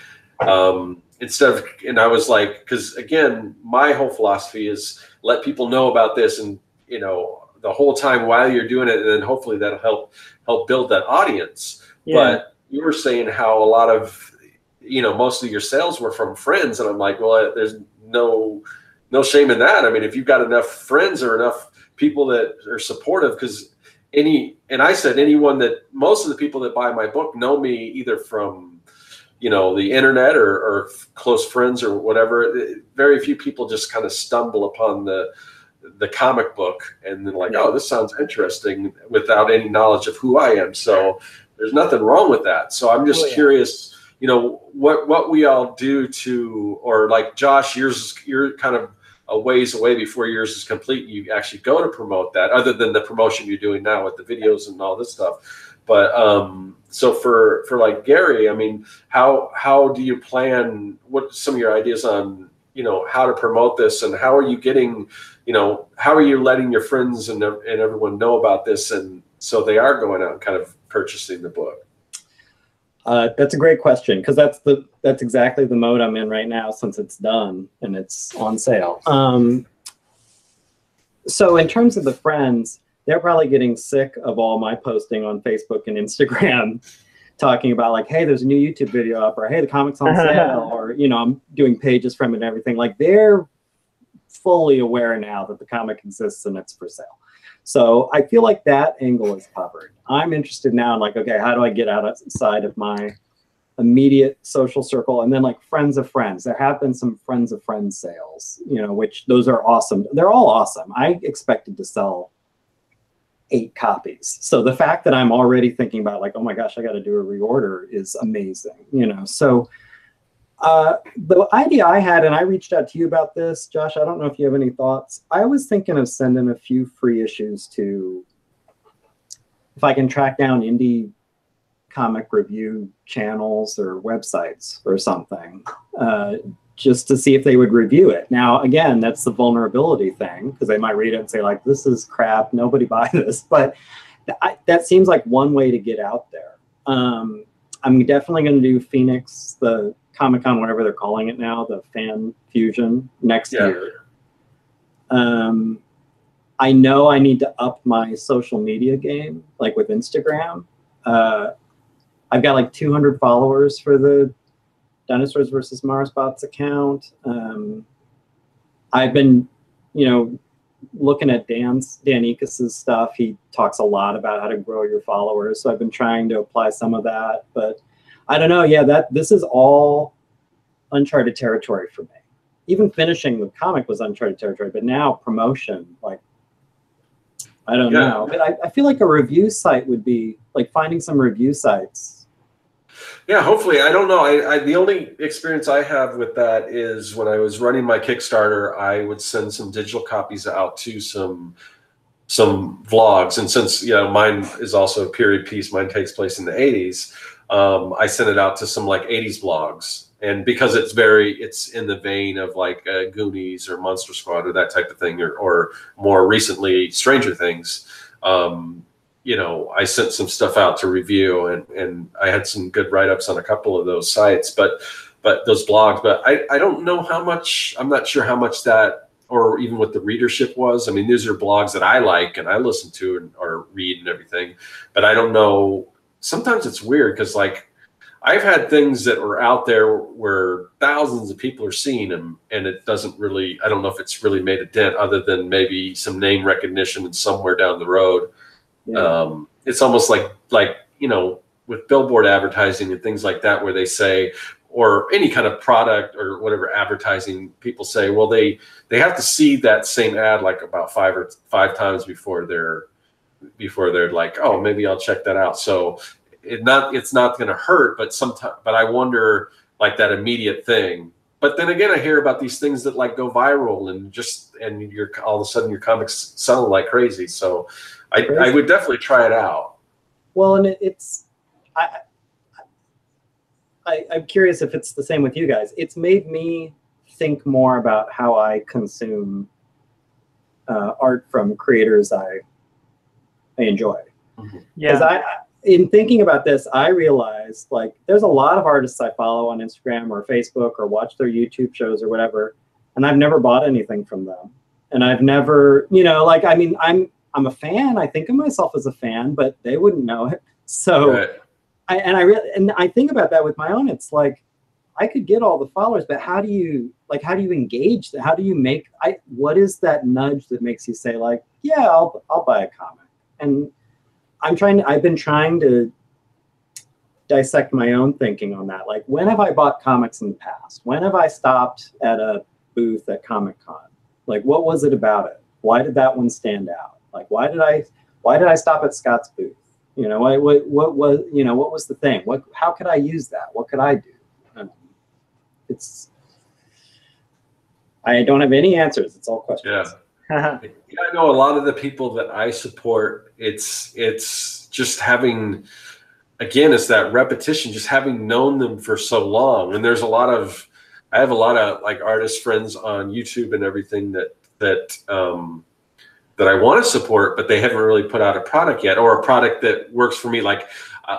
Instead of, and I was like, because again, my whole philosophy is let people know about this, and, you know, the whole time while you're doing it, and then hopefully that'll help build that audience. Yeah. But you were saying how a lot of, most of your sales were from friends. And I'm like, well, there's no shame in that. I mean, if you've got enough friends or enough people that are supportive, because I said most of the people that buy my book know me either from, the internet or close friends or whatever. Very few people just kind of stumble upon the comic book and then like, oh, this sounds interesting without any knowledge of who I am. So there's nothing wrong with that. So I'm just curious, what we all do or like Josh, you're kind of a ways away before yours is complete. You actually go to promote that, other than the promotion you're doing now with the videos and all this stuff. But so for like Gary, I mean, how do you plan? What some of your ideas on how to promote this, and how are you getting, how are you letting your friends and everyone know about this, and so they are going out and kind of purchasing the book? That's a great question, because that's exactly the mode I'm in right now, since it's done and it's on sale. So in terms of the friends, they're probably getting sick of all my posting on Facebook and Instagram, talking about like, hey, there's a new YouTube video up, or hey, the comic's on sale, or I'm doing pages from it and everything. Like, they're fully aware now that the comic exists and it's for sale. So I feel like that angle is covered. I'm interested now in like, okay, how do I get outside of my immediate social circle, and then like friends of friends? There have been some friends of friends sales, which those are awesome. They're all awesome. I expected to sell 8 copies. So the fact that I'm already thinking about like, oh my gosh, I got to do a reorder is amazing, So the idea I had, and I reached out to you about this, Josh, I don't know if you have any thoughts. I was thinking of sending a few free issues to, if I can track down indie comic review channels or websites or something, just to see if they would review it. Now, again, that's the vulnerability thing, because they might read it and say like, this is crap, nobody buy this. But that seems like one way to get out there. I'm definitely going to do Phoenix, the Comic-Con, whatever they're calling it now, the Fan Fusion, next year. I know I need to up my social media game, like with Instagram. I've got like 200 followers for the Dinosaurs versus Mars bots account. I've been, looking at Dan Ikas's stuff. He talks a lot about how to grow your followers. So I've been trying to apply some of that, but I don't know. Yeah, this is all uncharted territory for me. Even finishing the comic was uncharted territory, but now promotion, like, I don't know. But I feel like a review site would be like finding some review sites. Yeah, hopefully. I don't know. The only experience I have with that is when I was running my Kickstarter, I would send some digital copies out to some vlogs. And since mine is also a period piece, mine takes place in the 80s. I sent it out to some like 80s vlogs. And because it's in the vein of like Goonies or Monster Squad or that type of thing, or more recently Stranger Things, I sent some stuff out to review, and I had some good write-ups on a couple of those sites, but those blogs. But I don't know how much. I'm not sure how much that, or even what the readership was. I mean, these are blogs that I like and I listen to or read and everything, but I don't know. Sometimes it's weird because like I've had things that were out there where thousands of people are seeing them, and it doesn't really. I don't know if it's really made a dent, other than maybe some name recognition and somewhere down the road. Yeah. It's almost like with billboard advertising and things like that, where they say, or any kind of product or whatever advertising, people say, well, they have to see that same ad like about five times before they're like, oh, maybe I'll check that out. So it's not going to hurt, but I wonder, like, that immediate thing. But then again, I hear about these things that like go viral and you're all of a sudden your comics selling like crazy. So I would definitely try it out. Well, and I'm curious if it's the same with you guys. It's made me think more about how I consume art from creators I enjoy. Mm-hmm. Because in thinking about this, I realized like there's a lot of artists I follow on Instagram or Facebook or watch their YouTube shows or whatever, and I've never bought anything from them. And I've never, like, I mean, I'm a fan. I think of myself as a fan, but they wouldn't know it. So, right. I think about that with my own. It's like, I could get all the followers, but how do you engage that? How do you make, what is that nudge that makes you say like, yeah, I'll buy a comic? And I've been trying to dissect my own thinking on that. Like, when have I bought comics in the past? When have I stopped at a booth at Comic-Con? Like, what was it about it? Why did that one stand out? Like, why did I stop at Scott's booth? You know, what was the thing? How could I use that? What could I do? I don't have any answers. It's all questions. Yeah. Yeah, I know a lot of the people that I support, it's just having, again, it's that repetition, just having known them for so long. And I have a lot of like artist friends on YouTube and everything that I want to support, but they haven't really put out a product yet, or a product that works for me. Like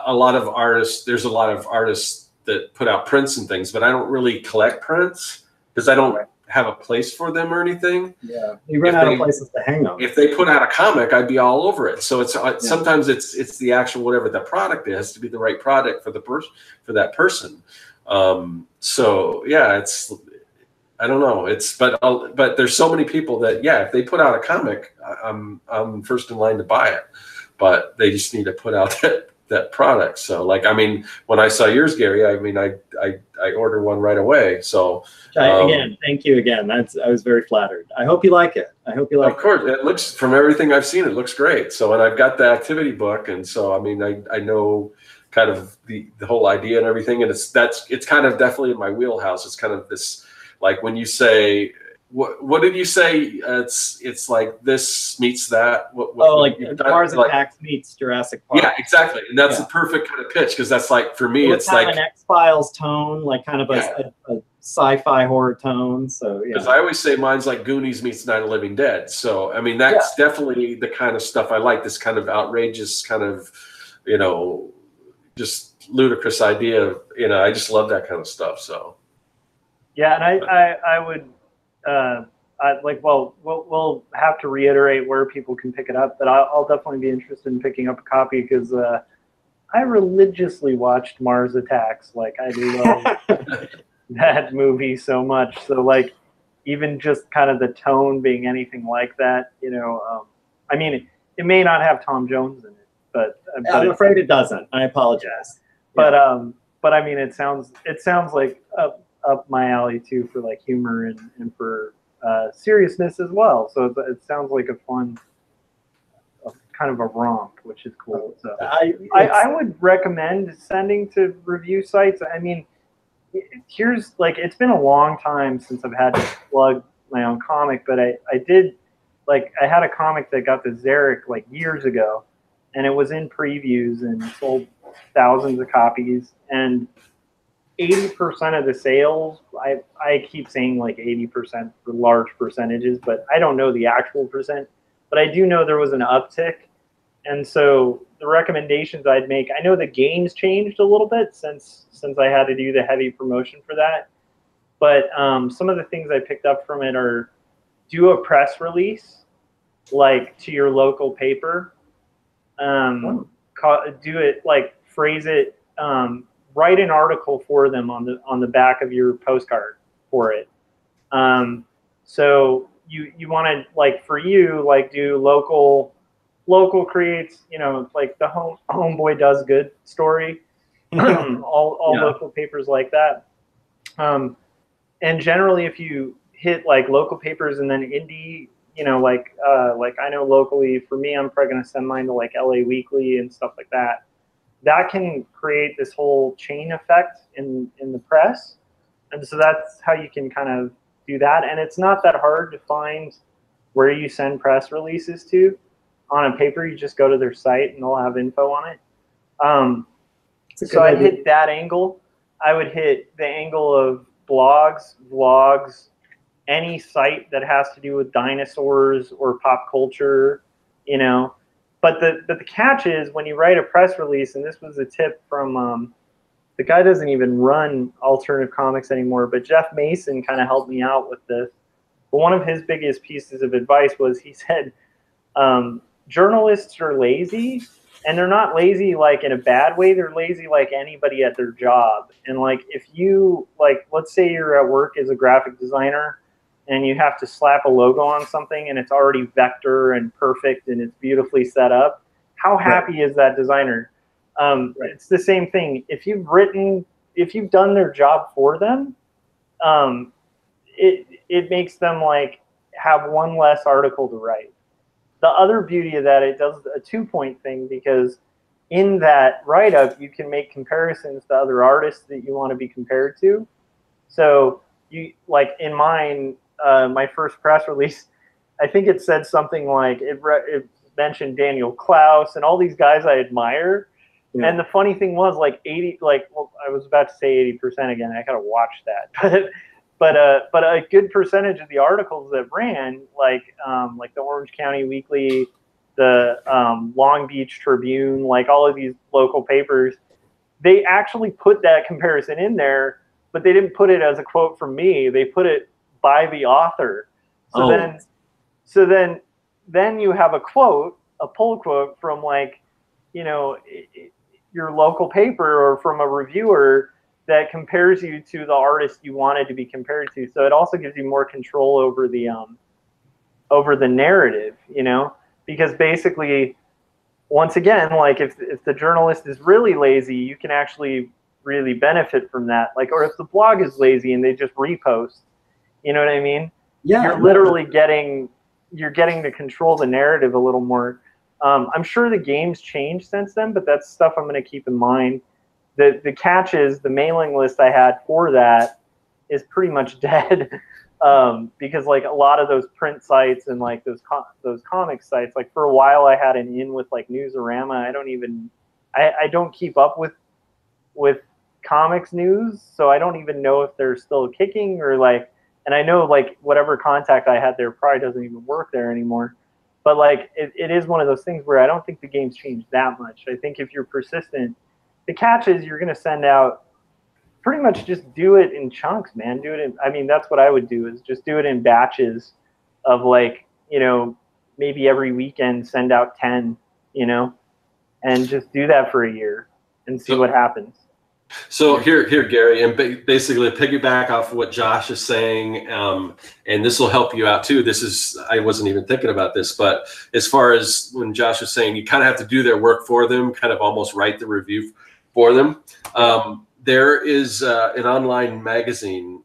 a lot of artists, there's a lot of artists that put out prints and things, but I don't really collect prints because I don't have a place for them or anything. Yeah, you run out of places to hang them. If they put out a comic, I'd be all over it. So sometimes it's the actual, whatever the product is, to be the right product for for that person. So yeah, I don't know. But there's so many people that, yeah, if they put out a comic, I'm first in line to buy it, but they just need to put out that product. So like, I mean, when I saw yours, Gary, I mean, I ordered one right away. So again, thank you again. I was very flattered. I hope you like it. Of course, it looks, from everything I've seen, it looks great. So, and I've got the activity book, and so I mean, I know kind of the whole idea and everything, and it's kind of definitely in my wheelhouse. It's kind of this, like when you say, what did you say? It's like this meets that. Like Mars Attacks meets Jurassic Park. Yeah, exactly, and that's the perfect kind of pitch, because that's like, for me, it's like an X-Files tone, like kind of a sci-fi horror tone. So yeah, because I always say mine's like Goonies meets Night of the Living Dead. So I mean, that's definitely the kind of stuff I like. This kind of outrageous, kind of, just ludicrous idea. I just love that kind of stuff. So yeah, and I would. We'll have to reiterate where people can pick it up, but I'll definitely be interested in picking up a copy, because I religiously watched Mars Attacks. Like, I love that movie so much. So like, even just kind of the tone being anything like that, I mean, it may not have Tom Jones in it, but I'm afraid it doesn't. I apologize. But I mean, it sounds like up my alley too, for like humor and for seriousness as well. So it sounds like a fun, kind of a romp, which is cool. So I would recommend sending to review sites. I mean, here's like, it's been a long time since I've had to plug my own comic, but I had a comic that got the Zarek like years ago, and it was in previews and sold thousands of copies, and 80% of the sales, I keep saying like 80% for large percentages, but I don't know the actual percent, but I do know there was an uptick. And so the recommendations I'd make, I know the game's changed a little bit since I had to do the heavy promotion for that, but some of the things I picked up from it are, do a press release, like to your local paper, do it, like phrase it, write an article for them on the back of your postcard for it. So you want to, like, for you, like, do local creates, like the Homeboy Does Good story, all local papers like that. And generally, if you hit like local papers and then indie, like I know locally, for me, I'm probably going to send mine to like LA Weekly and stuff like that. That can create this whole chain effect in the press. And so that's how you can kind of do that. And it's not that hard to find where you send press releases to on a paper. You just go to their site and they'll have info on it. So I'd hit that angle. I would hit the angle of blogs, vlogs, any site that has to do with dinosaurs or pop culture, But the catch is, when you write a press release, and this was a tip from the guy doesn't even run Alternative Comics anymore, but Jeff Mason kind of helped me out with this. But one of his biggest pieces of advice was, he said, journalists are lazy, And they're not lazy like in a bad way. They're lazy like anybody at their job. And like if you like, let's say you're at work as a graphic designer and you have to slap a logo on something and it's already vector and perfect and it's beautifully set up. How happy is that designer? It's the same thing. If you've done their job for them, it makes them like have one less article to write. The other beauty of that, it does a 2-point thing, because in that write-up, you can make comparisons to other artists that you want to be compared to. So you, like in mine, my first press release, I think it said something like, it mentioned Daniel Klaus and all these guys I admire. Yeah. And the funny thing was like I was about to say 80% again. I gotta watch that. But a good percentage of the articles that ran, like the Orange County Weekly, the Long Beach Tribune, like all of these local papers, they actually put that comparison in there, but they didn't put it as a quote from me. They put it by the author. So then you have a quote, a pull quote from like, you know, your local paper or from a reviewer that compares you to the artist you wanted to be compared to. So it also gives you more control over the narrative, you know, because basically, once again, like if the journalist is really lazy, you can actually really benefit from that. Like, or if the blog is lazy and they just repost, you know what I mean? Yeah. You're literally getting to control the narrative a little more. I'm sure the game's changed since then, but that's stuff I'm going to keep in mind. The catch is the mailing list I had for that is pretty much dead, because like a lot of those print sites and like those comic sites, like for a while I had an in with like Newsarama. I don't keep up with comics news, so I don't even know if they're still kicking or like, and I know like whatever contact I had there probably doesn't even work there anymore. But like it is one of those things where I don't think the game's changed that much. I think if you're persistent, the catch is you're going to send out pretty much just do it in chunks, man. I mean, that's what I would do, is just do it in batches of like, you know, maybe every weekend send out 10, you know, and just do that for a year and see what happens. So here, Gary, and basically piggyback off of what Josh is saying, and this will help you out too. I wasn't even thinking about this, but as far as when Josh was saying, you kind of have to do their work for them, kind of almost write the review for them. There is an online magazine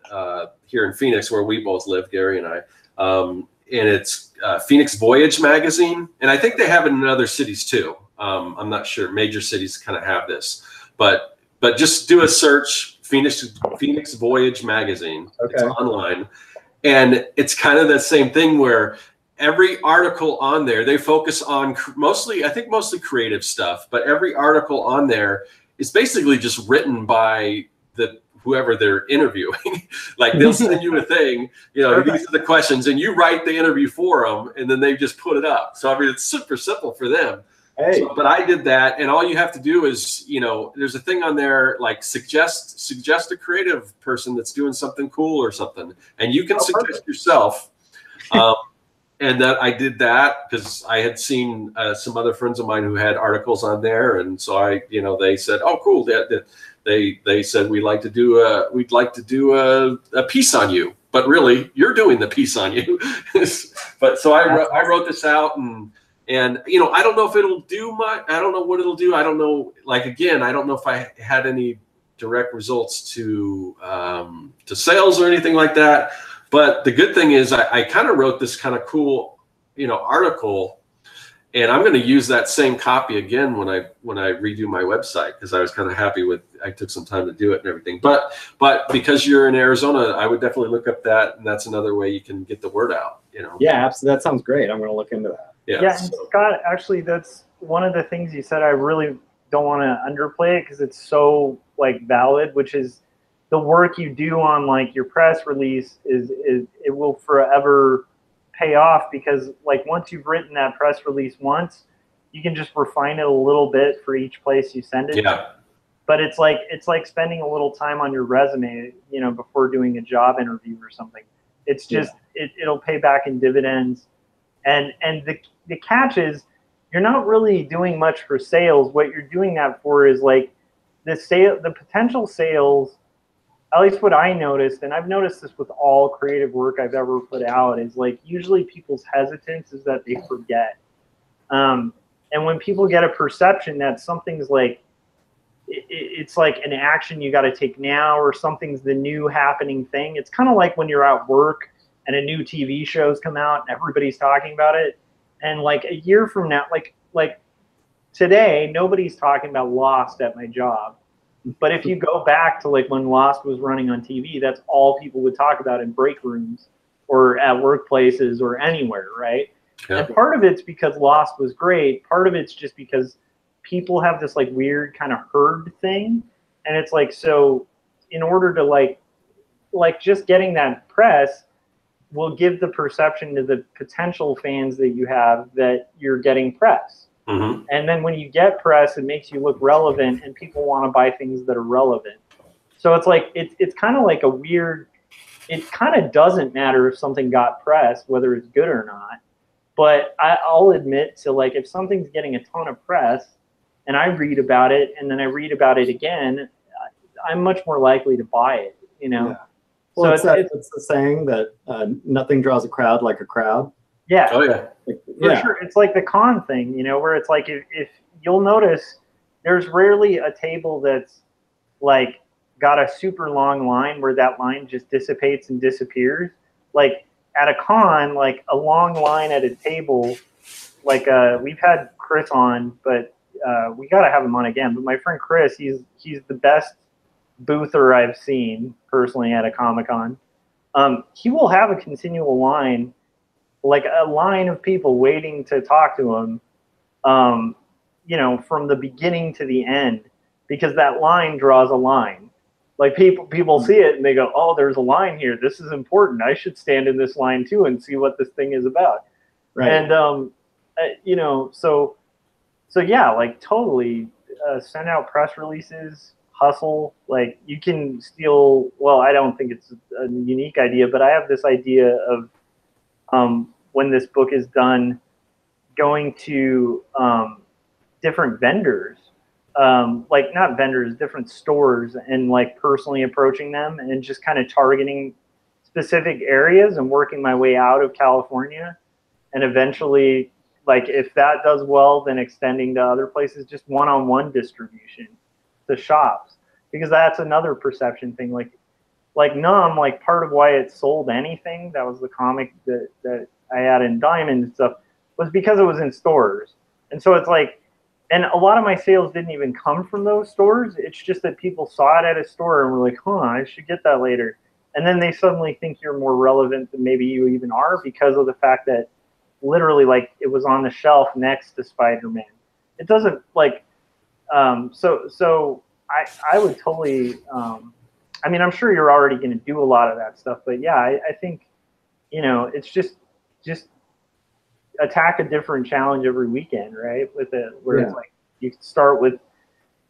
here in Phoenix where we both live, Gary and I, and it's Phoenix Voyage magazine, and I think they have it in other cities too. I'm not sure. Major cities kind of have this, but just do a search, Phoenix Voyage magazine. Okay. It's online, and it's kind of the same thing where every article on there, they focus on mostly creative stuff, but every article on there is basically just written by whoever they're interviewing. Like they'll send you a thing, you know, these are the questions, and you write the interview for them, and then they just put it up. So I mean, it's super simple for them. Hey. But I did that, and all you have to do is, you know, there's a thing on there like suggest a creative person that's doing something cool or something, and you can suggest yourself. And that I did that because I had seen some other friends of mine who had articles on there, and so they said, "Oh, cool." They said we'd like to do a piece on you, but really you're doing the piece on you. But so I wrote this out, and you know, I don't know if it'll do much. I don't know what it'll do. I don't know. Like again, I don't know if I had any direct results to sales or anything like that. But the good thing is I kind of wrote this kind of cool, you know, article, and I'm going to use that same copy again when I redo my website, because I was kind of happy with, I took some time to do it and everything. But because you're in Arizona, I would definitely look up that, and that's another way you can get the word out, you know. Yeah, absolutely. That sounds great. I'm going to look into that. Yeah, Scott, actually, that's one of the things you said I really don't want to underplay it, because it's so like valid, which is the work you do on like your press release is it will forever pay off, because like once you've written that press release once, you can just refine it a little bit for each place you send it. Yeah. But it's like spending a little time on your resume, you know, before doing a job interview or something. It's just it'll pay back in dividends. And the catch is you're not really doing much for sales. What you're doing that for is like the potential sales, at least what I noticed, and I've noticed this with all creative work I've ever put out, is like usually people's hesitance is that they forget. And when people get a perception that something's like, it's like an action you got to take now, or something's the new happening thing. It's kind of like when you're at work and a new TV show's come out and everybody's talking about it. And like a year from now, like today, nobody's talking about Lost at my job. But if you go back to like when Lost was running on TV, that's all people would talk about in break rooms or at workplaces or anywhere, right? Yeah. And part of it's because Lost was great. Part of it's just because people have this like weird kind of herd thing. And it's like, so in order to like just getting that press will give the perception to the potential fans that you have that you're getting press. Mm-hmm. And then when you get press, it makes you look relevant, and people want to buy things that are relevant. So it's like it's kind of like a weird. It kind of doesn't matter if something got press, whether it's good or not. But I'll admit to like if something's getting a ton of press, and I read about it, and then I read about it again, I'm much more likely to buy it. You know. Yeah. Well, so it's the saying that nothing draws a crowd like a crowd. Yeah. Oh yeah. For sure. It's like the con thing, you know, where it's like if you'll notice, there's rarely a table that's like got a super long line where that line just dissipates and disappears. Like at a con, like a long line at a table, like we've had Chris on, but we gotta have him on again. But my friend Chris, he's the best boother I've seen personally at a Comic-Con. He will have a continual line, like a line of people waiting to talk to him, you know, from the beginning to the end, because that line draws a line. Like people see it and they go, oh, there's a line here. This is important. I should stand in this line too and see what this thing is about. Right. And, you know, so yeah, like totally send out press releases, hustle. Like you can steal, well, I don't think it's a unique idea, but I have this idea of, when this book is done, going to different vendors, like not vendors, different stores, and like personally approaching them and just kind of targeting specific areas and working my way out of California. And eventually, like if that does well, then extending to other places, just one-on-one distribution to shops, because that's another perception thing. Like Numb, like part of why it sold anything, that was the comic that I had in Diamond and stuff, was because it was in stores. And so it's like, and a lot of my sales didn't even come from those stores. It's just that people saw it at a store and were like, huh, I should get that later. And then they suddenly think you're more relevant than maybe you even are, because of the fact that literally like it was on the shelf next to Spider-Man. It doesn't like, so I would totally, I mean, I'm sure you're already going to do a lot of that stuff, but yeah, I think, you know, it's just attack a different challenge every weekend, right? With it, where it's like you start with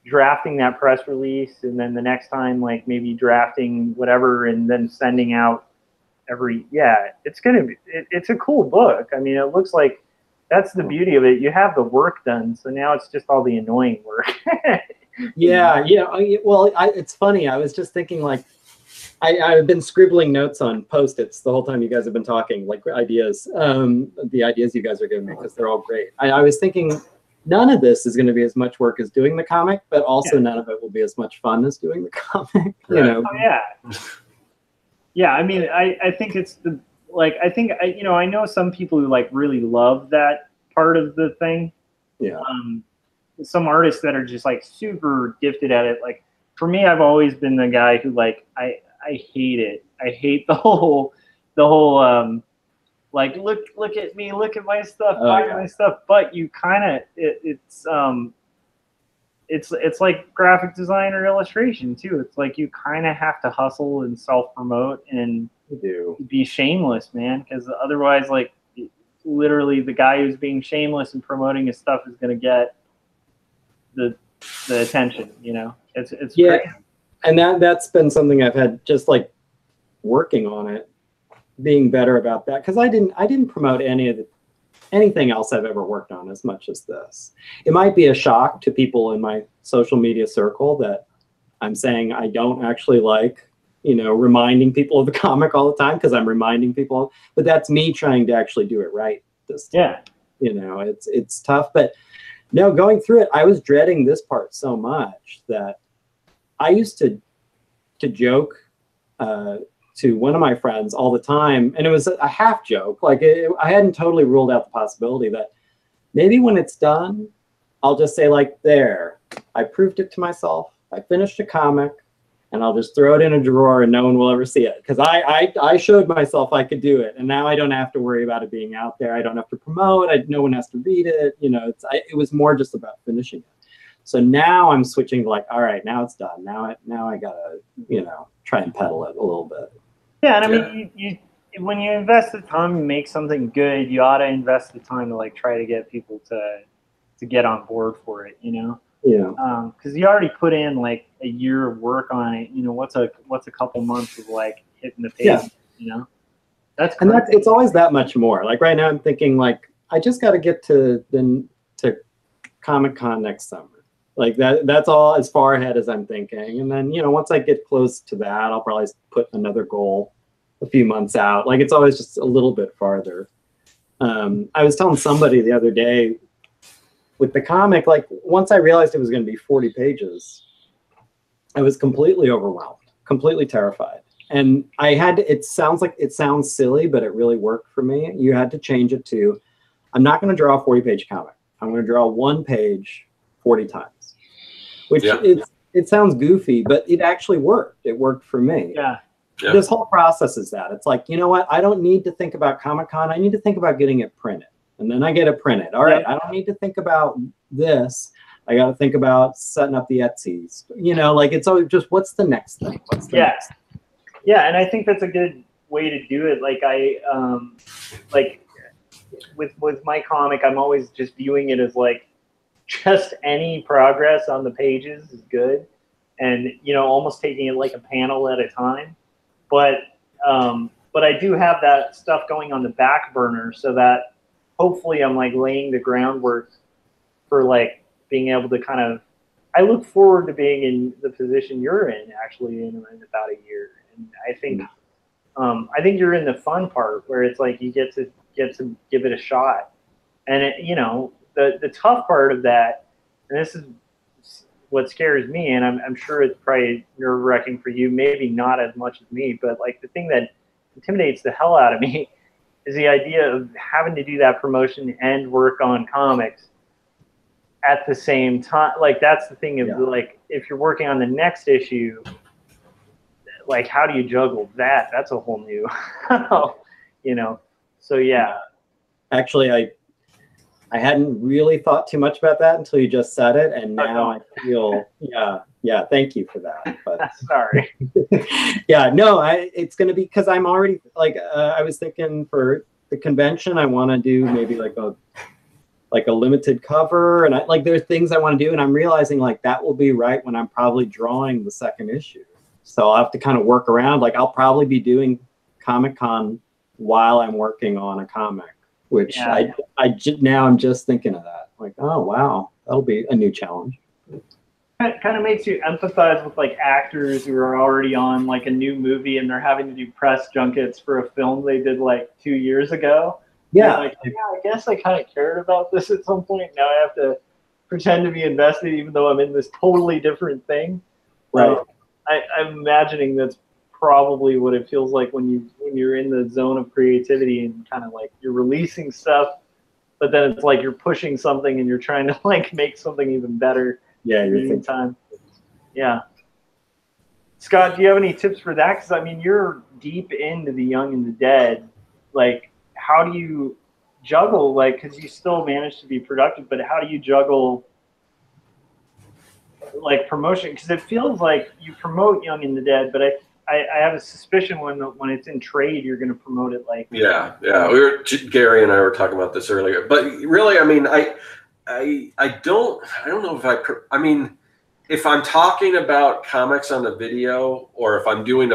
drafting that press release, and then the next time, like maybe drafting whatever, and then sending out every. Yeah, it's gonna be. It's a cool book. I mean, it looks like that's the beauty of it. You have the work done, so now it's just all the annoying work. Yeah. Well, it's funny. I was just thinking, like, I've been scribbling notes on Post-its the whole time you guys have been talking, like ideas, the ideas you guys are giving me, because they're all great. I was thinking none of this is going to be as much work as doing the comic, but also none of it will be as much fun as doing the comic. You know? Oh, yeah. Yeah, I mean, I think it's the, like, I think, you know, I know some people who like really love that part of the thing. Yeah. Some artists that are just like super gifted at it. Like for me, I've always been the guy who like, I hate it. I hate the whole like look at me, look at my stuff, buy my stuff. But you kind of it's like graphic design or illustration too. It's like you kind of have to hustle and self promote and be shameless, man. Because otherwise, like literally, the guy who's being shameless and promoting his stuff is gonna get the attention. You know, it's crazy. And that's been something I've had, just like working on it, being better about that, because I didn't promote any of anything else I've ever worked on as much as this. It might be a shock to people in my social media circle that I'm saying I don't actually like, you know, reminding people of the comic all the time, because I'm reminding people, but that's me trying to actually do it right this time. Yeah. You know, it's tough, but no, going through it, I was dreading this part so much that I used to joke to one of my friends all the time, and it was a half joke. Like I hadn't totally ruled out the possibility that maybe when it's done, I'll just say like, there, I proved it to myself. I finished a comic, and I'll just throw it in a drawer and no one will ever see it. Because I showed myself I could do it, and now I don't have to worry about it being out there. I don't have to promote. No one has to read it. You know, it was more just about finishing it. So now I'm switching to like, all right, now it's done. Now I gotta, you know, try and pedal it a little bit. Yeah, and I mean, you when you invest the time to make something good, you ought to invest the time to like try to get people to get on board for it. You know. Yeah. Because you already put in like a year of work on it. You know, what's a couple months of like hitting the page? Yeah. You know, it's always that much more. Like right now, I'm thinking like I just got to get to Comic-Con next summer. Like that's all as far ahead as I'm thinking. And then, you know, once I get close to that, I'll probably put another goal a few months out. Like it's always just a little bit farther. I was telling somebody the other day with the comic, like once I realized it was going to be 40 pages, I was completely overwhelmed, completely terrified. And I had to, it sounds silly, but it really worked for me. You had to change it to, I'm not going to draw a 40-page comic. I'm going to draw one page 40 times, which it sounds goofy, but it actually worked. It worked for me. Yeah. Yeah. This whole process is that. It's like, you know what? I don't need to think about Comic-Con. I need to think about getting it printed. And then I get it printed. All right, I don't need to think about this. I got to think about setting up the Etsy's. You know, like it's always just, what's the next thing? What's the next thing? Yeah, and I think that's a good way to do it. Like like with my comic, I'm always just viewing it as like just any progress on the pages is good, and you know, almost taking it like a panel at a time. But I do have that stuff going on the back burner so that hopefully I'm like laying the groundwork for like being able to kind of, I look forward to being in the position you're in actually in about a year. And I think you're in the fun part where it's like you get to give it a shot. And it, you know, the tough part of that, and this is what scares me, and I'm sure it's probably nerve-wracking for you, maybe not as much as me, but like the thing that intimidates the hell out of me is the idea of having to do that promotion and work on comics at the same time. Like that's the thing of like, if you're working on the next issue, like how do you juggle that? That's a whole new, you know? So yeah. Actually, I hadn't really thought too much about that until you just said it. And now I feel, yeah, thank you for that. But sorry. Yeah, no, it's going to be, because I'm already like, I was thinking for the convention, I want to do maybe like a limited cover. And like, there's things I want to do. And I'm realizing like that will be right when I'm probably drawing the second issue. So I'll have to kind of work around. Like I'll probably be doing Comic-Con while I'm working on a comic, which now I'm just thinking of that. Like, oh, wow, that'll be a new challenge. It kind of makes you empathize with like actors who are already on like a new movie and they're having to do press junkets for a film they did like 2 years ago. Yeah. Like, yeah, I guess I kind of cared about this at some point. Now I have to pretend to be invested even though I'm in this totally different thing. Right. I'm imagining that's probably what it feels like when you're in the zone of creativity and kind of like you're releasing stuff, but then it's like you're pushing something and you're trying to like make something even better. Yeah, you're thinking time. Yeah. Scott, do you have any tips for that? Because I mean, you're deep into The Young and the Dead. Like, how do you juggle? Like, because you still manage to be productive, but how do you juggle like promotion? Because it feels like you promote Young and the Dead, but I have a suspicion when it's in trade, you're going to promote it like Gary and I were talking about this earlier, but really, I mean, I don't know if I mean, if I'm talking about comics on a video, or if I'm doing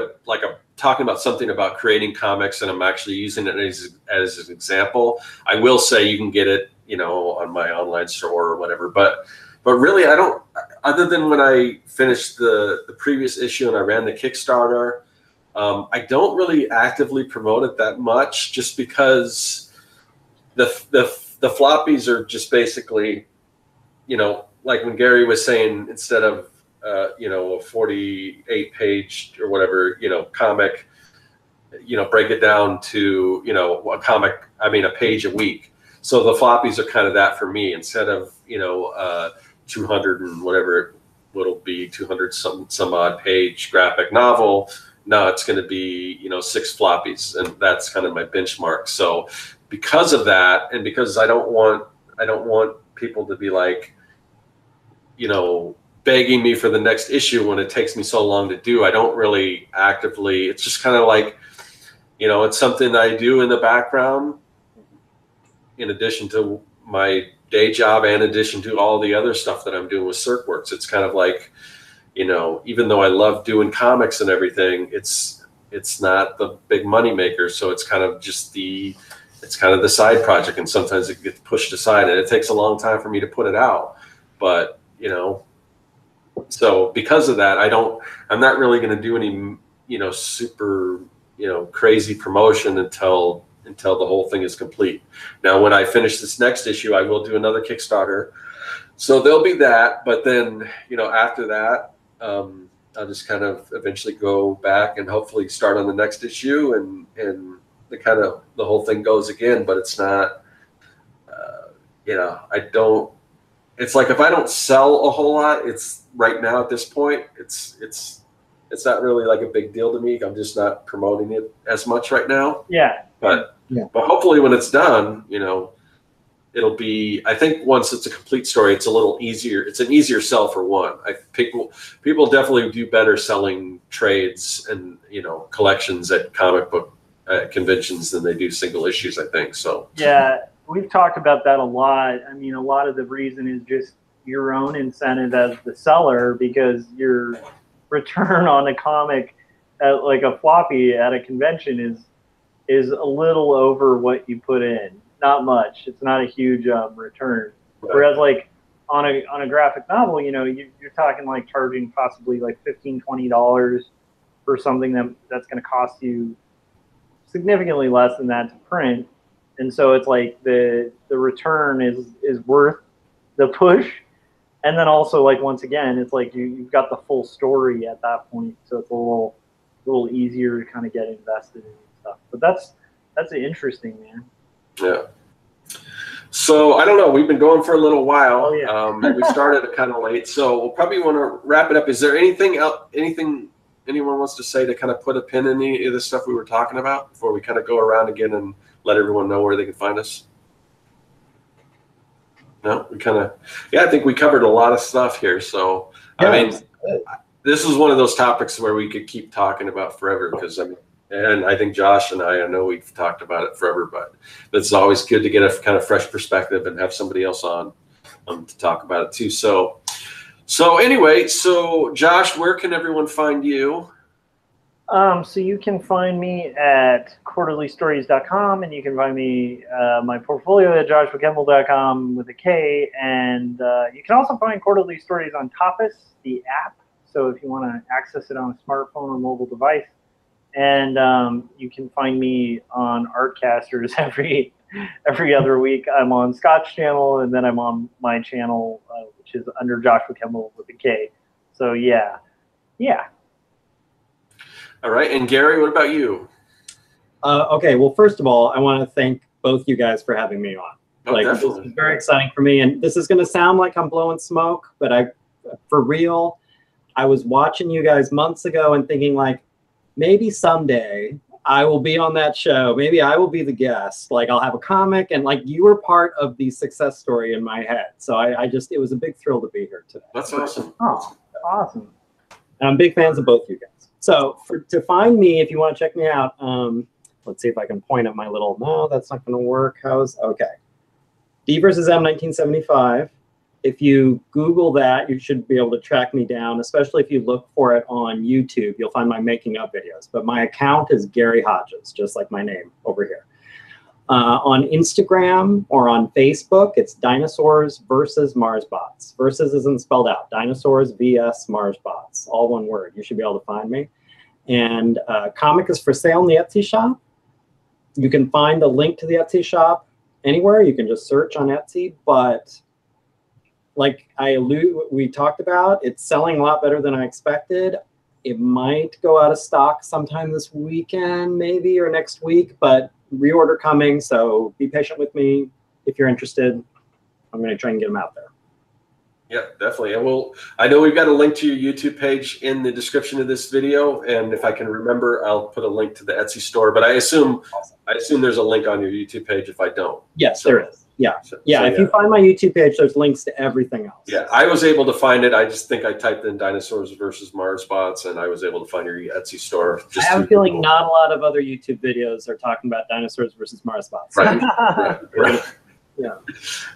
talking about something about creating comics and I'm actually using it as an example, I will say you can get it, on my online store or whatever. But really, I don't. Other than when I finished the previous issue and I ran the Kickstarter, I don't really actively promote it that much, just because the floppies are just basically, like when Gary was saying, instead of a 48-page or whatever, comic, break it down to, a page a week. So the floppies are kind of that for me. Instead of 200 and whatever it'll be, 200 some odd page graphic novel, no, it's going to be 6 floppies, and that's kind of my benchmark. So because of that, and because I don't want people to be like, begging me for the next issue when it takes me so long to do, I don't really actively. It's just kind of like, it's something I do in the background, in addition to my day job, and in addition to all the other stuff that I'm doing with Serkworks. It's kind of like, even though I love doing comics and everything, it's not the big money maker. So it's kind of just the side project, and sometimes it gets pushed aside, and it takes a long time for me to put it out. But so because of that, I'm not really going to do any super crazy promotion until the whole thing is complete. Now, when I finish this next issue, I will do another Kickstarter, so there'll be that. But then after that, I'll just kind of eventually go back and hopefully start on the next issue, and the whole thing goes again. But it's not, I don't. It's like, if I don't sell a whole lot, it's right now at this point, it's not really like a big deal to me. I'm just not promoting it as much right now. Yeah. But hopefully when it's done, it'll be, I think once it's a complete story, it's a little easier. It's an easier sell for one. People definitely do better selling trades and, collections at comic book conventions than they do single issues, I think. So yeah, we've talked about that a lot. I mean, a lot of the reason is just your own incentive as the seller, because your return on a comic, like a floppy at a convention, is a little over what you put in. Not much. It's not a huge return. Right. Whereas like on a graphic novel, you're talking like charging possibly like $15-$20 for something that's going to cost you significantly less than that to print. And so it's like the return is worth the push. And then also, like, once again, it's like you've got the full story at that point, so it's a little easier to kind of get invested in stuff. But that's interesting, man. Yeah. So I don't know. We've been going for a little while. Oh, yeah. We started kind of late, so we'll probably want to wrap it up. Is there anything anyone wants to say to kind of put a pin in any of the stuff we were talking about before we kind of go around again and let everyone know where they can find us? No, I think we covered a lot of stuff here. So, yeah, I mean, this is one of those topics where we could keep talking about forever, because and I think Josh and I know we've talked about it forever, but it's always good to get a kind of fresh perspective and have somebody else on to talk about it too. So anyway, Josh, where can everyone find you? So you can find me at quarterlystories.com, and you can find me my portfolio at joshuakimball.com with a K, and you can also find Quarterly Stories on Tapas, the app. So if you want to access it on a smartphone or mobile device, and you can find me on Artcasters every other week. I'm on Scott's channel, and then I'm on my channel, which is under Joshua Kimball with a K. So yeah. All right, and Gary, what about you? Okay, well, first of all, I want to thank both you guys for having me on. This is very exciting for me, and this is going to sound like I'm blowing smoke, but for real, I was watching you guys months ago and thinking, like, maybe someday I will be on that show. Maybe I will be the guest. Like, I'll have a comic, and like, you were part of the success story in my head. So it was a big thrill to be here today. That's awesome. Oh, awesome. And I'm big fans of both you guys. So to find me, if you want to check me out, let's see if I can point at my little, no, that's not going to work. Okay. D versus M 1975. if you Google that, you should be able to track me down, especially if you look for it on YouTube. You'll find my making of videos. But my account is Gary Hodges, just like my name over here. On Instagram or on Facebook, it's Dinosaurs versus Marsbots. Versus isn't spelled out. Dinosaurs vs Marsbots, all one word. You should be able to find me. And comic is for sale in the Etsy shop. You can find the link to the Etsy shop anywhere. You can just search on Etsy. But like we talked about, it's selling a lot better than I expected. It might go out of stock sometime this weekend, maybe, or next week, but reorder coming, so be patient with me. If you're interested, I'm going to try and get them out there. Yeah, definitely. And I know we've got a link to your YouTube page in the description of this video, and if I can remember, I'll put a link to the Etsy store. But I assume there's a link on your YouTube page if I don't. Yes, there is. Yeah. If you find my YouTube page, there's links to everything else. Yeah, I was able to find it. I just think I typed in Dinosaurs versus Marsbots, and I was able to find your Etsy store. I have a feeling not a lot of other YouTube videos are talking about Dinosaurs versus Marsbots. Right. Yeah.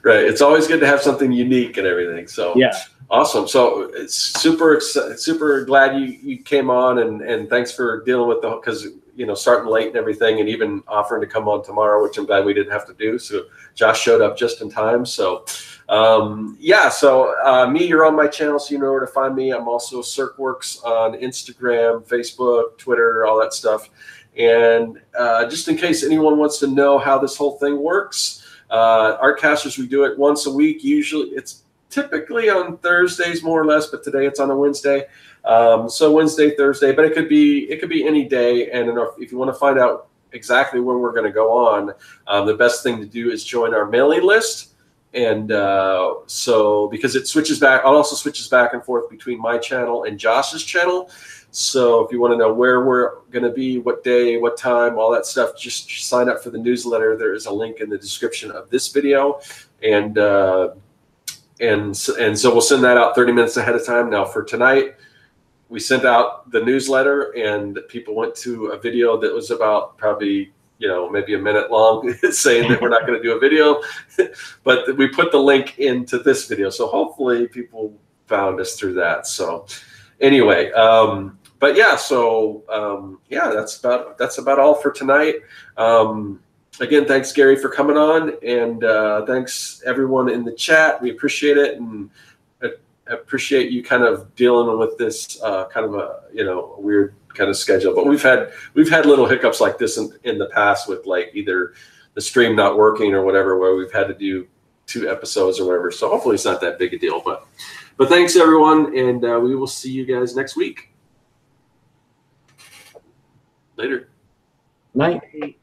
Right. It's always good to have something unique and everything. So yeah. Awesome. So it's super glad you came on, and thanks for dealing with because starting late and everything, and even offering to come on tomorrow, which I'm glad we didn't have to do. So Josh showed up just in time. So yeah. So you're on my channel, so you know where to find me. I'm also Serkworks on Instagram, Facebook, Twitter, all that stuff. And just in case anyone wants to know how this whole thing works, Artcasters, we do it once a week. Usually it's typically on Thursdays, more or less, but today it's on a Wednesday. So Wednesday, Thursday, but it could be any day. And if you want to find out exactly when we're going to go on, the best thing to do is join our mailing list. And so because it switches back, it also switches back and forth between my channel and Josh's channel. So if you want to know where we're going to be, what day, what time, all that stuff, just sign up for the newsletter. There is a link in the description of this video. And so we'll send that out 30 minutes ahead of time. Now for tonight, we sent out the newsletter, and people went to a video that was about probably, maybe a minute long, saying that we're not going to do a video, but we put the link into this video. So hopefully people found us through that. So anyway, but yeah, so yeah, that's about all for tonight. Again, thanks Gary for coming on, and thanks everyone in the chat. We appreciate it, and appreciate you kind of dealing with this kind of a weird kind of schedule. But we've had little hiccups like this in the past with like either the stream not working or whatever, where we've had to do 2 episodes or whatever. So hopefully it's not that big a deal. But thanks everyone, and we will see you guys next week. Later. Night.